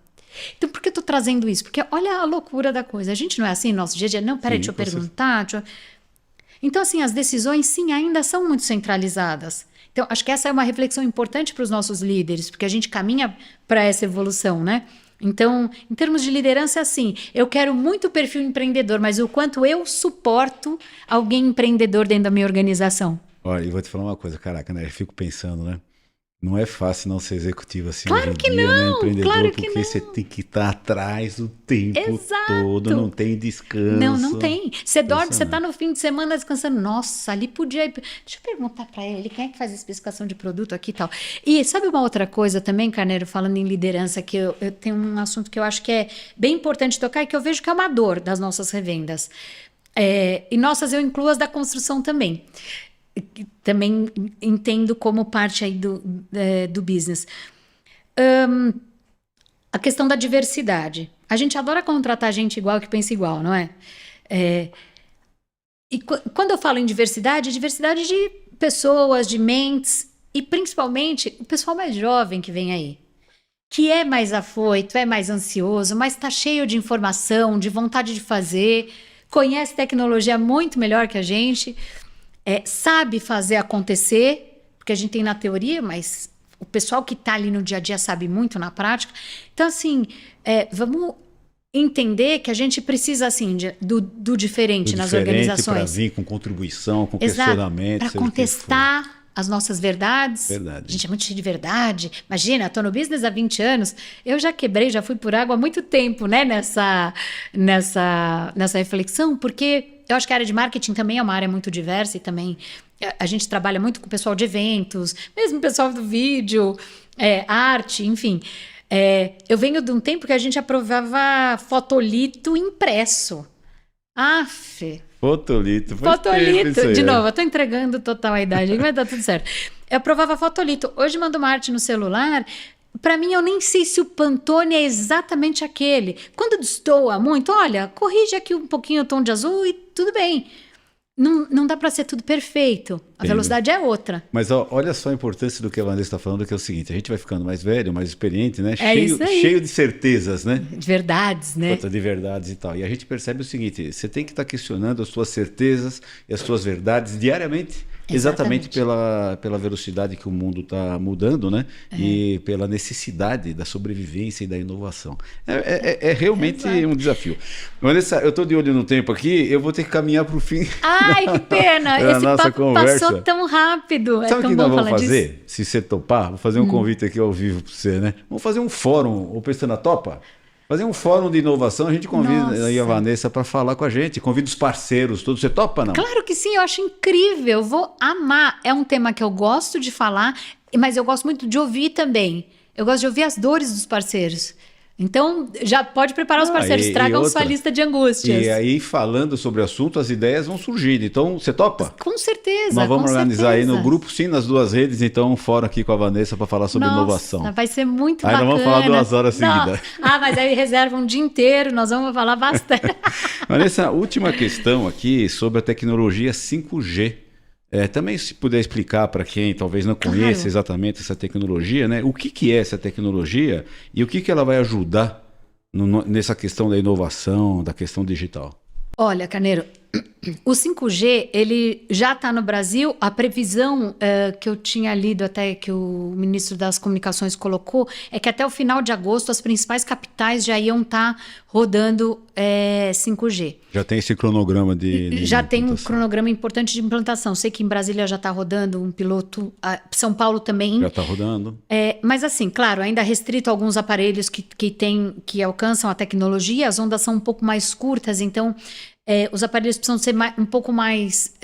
Então, por que eu estou trazendo isso? Porque olha a loucura da coisa. A gente não é assim no nosso dia a dia. Não, peraí, deixa eu perguntar. Então, assim, as decisões, sim, ainda são muito centralizadas. Então, acho que essa é uma reflexão importante para os nossos líderes, porque a gente caminha para essa evolução, né? Então, em termos de liderança, é assim, eu quero muito perfil empreendedor, mas o quanto eu suporto alguém empreendedor dentro da minha organização. Olha, eu vou te falar uma coisa, caraca, né? Eu fico pensando, né? Não é fácil não ser executivo assim Claro hoje em que dia, né? não, Empreendedor, claro que porque não. você tem que estar atrás o tempo Exato. todo, não tem descanso. Não tem. Você dorme, você tá Impressionante. no fim de semana descansando. Nossa, ali podia ir. Deixa eu perguntar para ele, quem é que faz a especificação de produto aqui e tal. E sabe uma outra coisa também, Carneiro, falando em liderança, que eu tenho um assunto que eu acho que é bem importante tocar e que eu vejo que é uma dor das nossas revendas. E nossas eu incluo as da construção também. Também entendo como parte aí do business. A questão da diversidade. A gente adora contratar gente igual que pensa igual, não é? E quando eu falo em diversidade, diversidade de pessoas, de mentes, e principalmente o pessoal mais jovem que vem aí, que é mais afoito, é mais ansioso, mas está cheio de informação, de vontade de fazer, conhece tecnologia muito melhor que a gente, sabe fazer acontecer, porque a gente tem na teoria, mas o pessoal que está ali no dia a dia sabe muito na prática. Então, assim, vamos entender que a gente precisa, assim, do diferente nas organizações. Para vir com contribuição, com Exato, questionamento. para contestar as nossas verdades. Verdade. A gente é muito cheio de verdade. Imagina, estou no business há 20 anos. Eu já quebrei, já fui por água há muito tempo, né? Nessa reflexão, porque eu acho que a área de marketing também é uma área muito diversa e também a gente trabalha muito com o pessoal de eventos, mesmo o pessoal do vídeo, arte, enfim. Eu venho de um tempo que a gente aprovava fotolito impresso. Aff. Fotolito. De novo, eu tô entregando total a idade, mas tá tudo certo. Eu aprovava fotolito. Hoje mando uma arte no celular. Para mim, eu nem sei se o Pantone é exatamente aquele. Quando destoa muito, olha, corrige aqui um pouquinho o tom de azul e tudo bem. Não dá para ser tudo perfeito. A velocidade é outra. Mas olha só a importância do que a Vanessa está falando, que é o seguinte: a gente vai ficando mais velho, mais experiente, né? Cheio de certezas, né? De verdades, né? De verdades e tal. E a gente percebe o seguinte: você tem que estar questionando as suas certezas e as suas verdades diariamente. Exatamente pela velocidade que o mundo está mudando, né? E pela necessidade da sobrevivência e da inovação. É realmente um desafio. Vanessa, eu estou de olho no tempo aqui, eu vou ter que caminhar para o fim. Ai, que pena! Esse papo conversa passou tão rápido. Sabe o que nós vamos fazer? Disso? Se você topar, vou fazer um convite aqui ao vivo para você, né? Vamos fazer um fórum, o Pestana topa? Fazer um fórum de inovação, a gente convida aí a Vanessa para falar com a gente, convida os parceiros, todos. Você topa, não? Claro que sim, eu acho incrível, eu vou amar. É um tema que eu gosto de falar, mas eu gosto muito de ouvir também. Eu gosto de ouvir as dores dos parceiros. Então, já pode preparar os parceiros, tragam sua lista de angústias. E aí, falando sobre o assunto, as ideias vão surgir. Então, você topa? Com certeza. Nós vamos organizar aí no grupo, sim, nas duas redes, então, um fórum aqui com a Vanessa para falar sobre inovação. Vai ser muito bacana. Aí nós vamos falar 2 horas seguidas. Mas aí reserva um dia inteiro, nós vamos falar bastante. Vanessa, última questão aqui sobre a tecnologia 5G. Também se puder explicar para quem talvez não conheça exatamente essa tecnologia, né? O que é essa tecnologia e o que ela vai ajudar nessa questão da inovação, da questão digital? Olha, Carneiro, o 5G, ele já está no Brasil. A previsão que eu tinha lido até que o ministro das Comunicações colocou é que até o final de agosto as principais capitais já iam estar rodando 5G. Já tem esse cronograma de já tem um cronograma importante de implantação. Sei que em Brasília já está rodando um piloto, São Paulo também. Já está rodando. Mas assim, claro, ainda restrito a alguns aparelhos que alcançam a tecnologia, as ondas são um pouco mais curtas, então os aparelhos precisam ser um pouco mais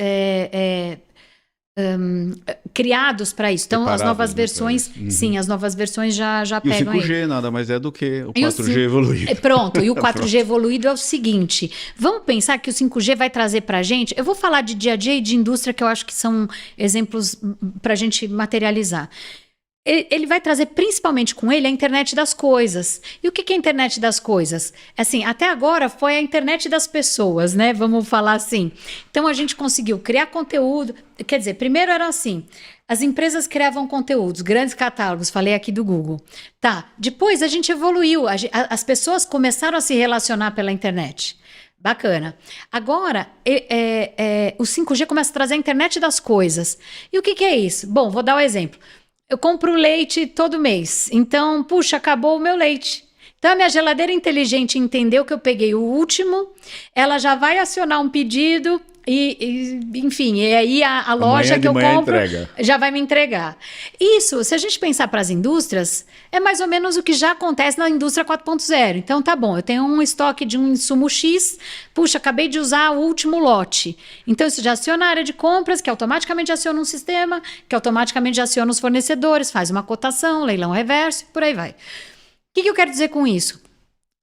criados para isso. Então, as novas Preparados, né, versões, pra isso. sim, as novas versões já E o pegam aí. 5G nada mais é do que o E o 4G evoluído. Pronto, e o 4G evoluído é o seguinte, vamos pensar que o 5G vai trazer para a gente, eu vou falar de dia a dia e de indústria que eu acho que são exemplos para a gente materializar. Ele vai trazer principalmente com ele a internet das coisas. E o que é a internet das coisas? Assim, até agora foi a internet das pessoas, né? Vamos falar assim. Então a gente conseguiu criar conteúdo. Quer dizer, primeiro era assim: as empresas criavam conteúdos, grandes catálogos, falei aqui do Google. Tá, depois a gente evoluiu, as pessoas começaram a se relacionar pela internet. Bacana. Agora, o 5G começa a trazer a internet das coisas. E o que é isso? Bom, vou dar um exemplo. Eu compro leite todo mês, então, puxa, acabou o meu leite. Então, a minha geladeira inteligente entendeu que eu peguei o último, ela já vai acionar um pedido enfim, e aí a loja que eu compro já vai me entregar. Isso, se a gente pensar para as indústrias, é mais ou menos o que já acontece na indústria 4.0. Então, tá bom, eu tenho um estoque de um insumo X, puxa, acabei de usar o último lote. Então, isso já aciona a área de compras, que automaticamente aciona um sistema, que automaticamente aciona os fornecedores, faz uma cotação, leilão reverso, por aí vai. O que eu quero dizer com isso?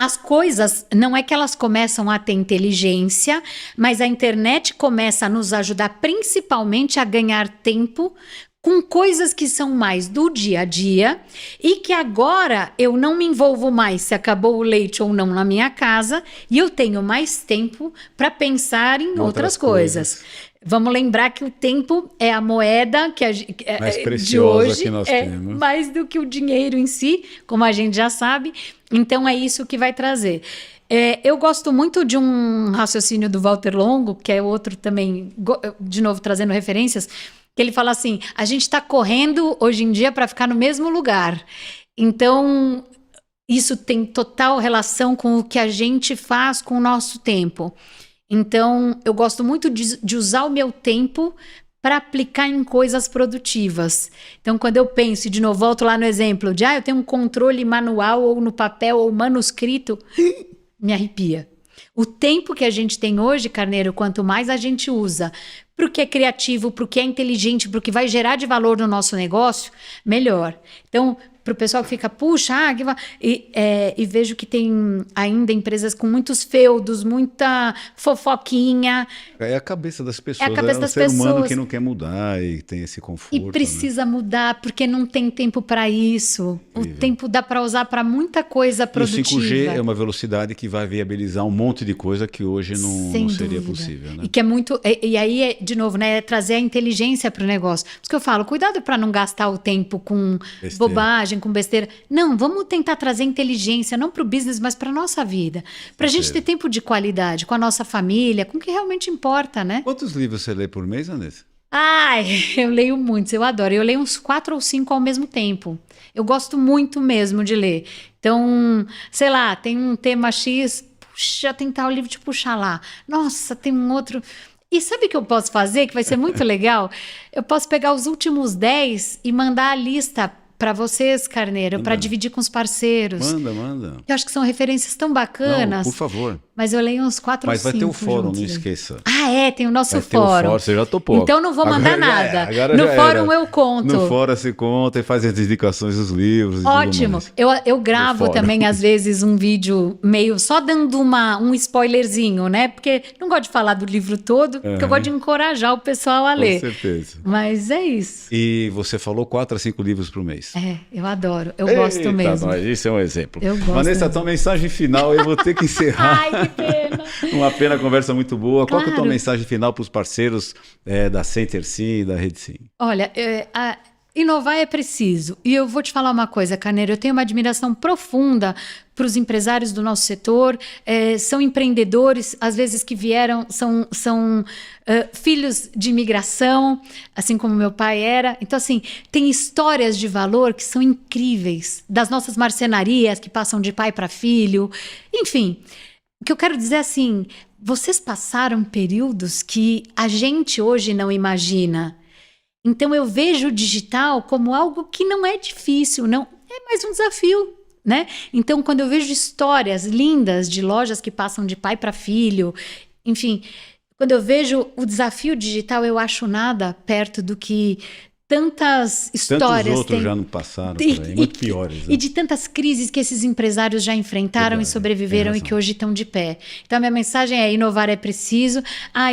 As coisas, não é que elas começam a ter inteligência, mas a internet começa a nos ajudar principalmente a ganhar tempo com coisas que são mais do dia a dia e que agora eu não me envolvo mais se acabou o leite ou não na minha casa e eu tenho mais tempo para pensar em outras coisas. Vamos lembrar que o tempo é a moeda que mais preciosa de hoje, que nós temos. Mais do que o dinheiro em si, como a gente já sabe. Então é isso que vai trazer. Eu gosto muito de um raciocínio do Walter Longo, que é outro também, de novo trazendo referências, que ele fala assim, a gente está correndo hoje em dia para ficar no mesmo lugar. Então, isso tem total relação com o que a gente faz com o nosso tempo. Então, eu gosto muito de usar o meu tempo para aplicar em coisas produtivas. Então, quando eu penso, e de novo, volto lá no exemplo de eu tenho um controle manual ou no papel ou manuscrito, me arrepia. O tempo que a gente tem hoje, Carneiro, quanto mais a gente usa para o que é criativo, para o que é inteligente, para o que vai gerar de valor no nosso negócio, melhor. Então, para o pessoal que fica, puxa, e vejo que tem ainda empresas com muitos feudos, muita fofoquinha. É a cabeça das pessoas. É a cabeça das ser pessoas. Humano que não quer mudar e tem esse conforto. E precisa mudar, porque não tem tempo para isso. Incrível. O tempo dá para usar para muita coisa produtiva. E o 5G é uma velocidade que vai viabilizar um monte de coisa que hoje não seria possível. Né? E que é muito. E aí, de novo, né, trazer a inteligência para o negócio. Por isso que eu falo, cuidado para não gastar o tempo com bobagem, com besteira. Não, vamos tentar trazer inteligência, não para o business, mas para a nossa vida. Para a gente ter tempo de qualidade com a nossa família, com o que realmente importa, né? Quantos livros você lê por mês, Andressa? Eu leio muitos, eu adoro. Eu leio uns 4 ou 5 ao mesmo tempo. Eu gosto muito mesmo de ler. Então, sei lá, tem um tema X, puxa, tentar o livro de puxar lá. Nossa, tem um outro... E sabe o que eu posso fazer, que vai ser muito legal? Eu posso pegar os últimos 10 e mandar a lista para vocês, Carneiro, para dividir com os parceiros. Manda. Eu acho que são referências tão bacanas. Não, por favor. Mas eu leio uns 4 ou 5 Mas vai ter o fórum, juntos, não esqueça. Tem o nosso vai fórum. Ter o fórum, você já topou. Então não vou mandar nada. No fórum eu conto. No fórum você conta e faz as indicações dos livros. Ótimo. Eu gravo também, às vezes, um vídeo meio só dando um spoilerzinho, né? Porque não gosto de falar do livro todo, porque eu gosto de encorajar o pessoal a ler. Com certeza. Mas é isso. E você falou 4 a 5 livros por mês. Eu adoro. Eu gosto mesmo. Mas isso é um exemplo. Eu gosto. Vanessa, tua mensagem final, eu vou ter que encerrar. Ai, que pena. Uma pena, conversa muito boa. Claro. Qual que é a tua mensagem final para os parceiros da Center Sim e da Rede Sim? Olha, inovar é preciso. E eu vou te falar uma coisa, Carneiro, eu tenho uma admiração profunda para os empresários do nosso setor. São empreendedores, às vezes que vieram, são filhos de imigração, assim como meu pai era. Então, assim, tem histórias de valor que são incríveis, das nossas marcenarias que passam de pai para filho. Enfim, o que eu quero dizer é assim, vocês passaram períodos que a gente hoje não imagina. Então eu vejo o digital como algo que não é difícil, não é mais um desafio, né? Então quando eu vejo histórias lindas de lojas que passam de pai para filho, enfim, quando eu vejo o desafio digital, eu acho nada perto do que tantas histórias Tantos outros tem, já não passaram por aí, muito piores. Né? e de tantas crises que esses empresários já enfrentaram Verdade, e sobreviveram tem e que razão. hoje estão de pé. Então, a minha mensagem é: inovar é preciso.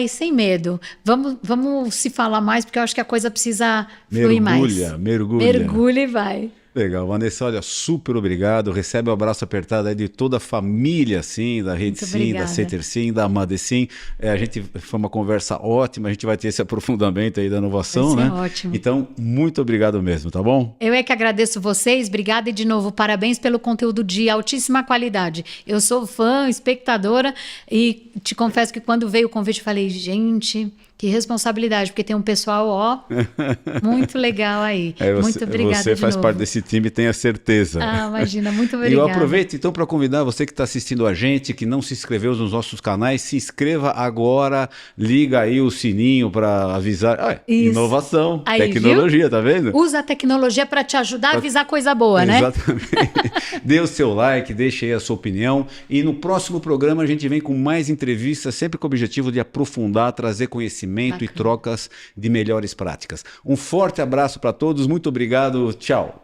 E sem medo. Vamos se falar mais, porque eu acho que a coisa precisa fluir mais. Mergulha. Mergulha e vai. Legal, Vanessa, olha, super obrigado. Recebe um abraço apertado aí de toda a família, sim, da Rede Muito Sim, obrigada. da Ceter Sim, da Amade Sim. Foi uma conversa ótima, a gente vai ter esse aprofundamento aí da inovação, Vai ser né? ótimo. Então, muito obrigado mesmo, tá bom? Eu é que agradeço vocês, obrigada e de novo, parabéns pelo conteúdo de altíssima qualidade. Eu sou fã, espectadora e te confesso que quando veio o convite eu falei, gente, que responsabilidade, porque tem um pessoal, muito legal aí. Muito obrigada Você de faz novo. parte desse time, tenha certeza. Imagina, muito E obrigada. eu aproveito então para convidar você que está assistindo a gente, que não se inscreveu nos nossos canais, se inscreva agora, liga aí o sininho para avisar. Inovação, aí, tecnologia, viu? Tá vendo? Usa a tecnologia para te ajudar a avisar coisa boa, né? Exatamente. Dê o seu like, deixe aí a sua opinião. E no próximo programa a gente vem com mais entrevistas, sempre com o objetivo de aprofundar, trazer conhecimento e trocas de melhores práticas. Um forte abraço para todos, muito obrigado, tchau.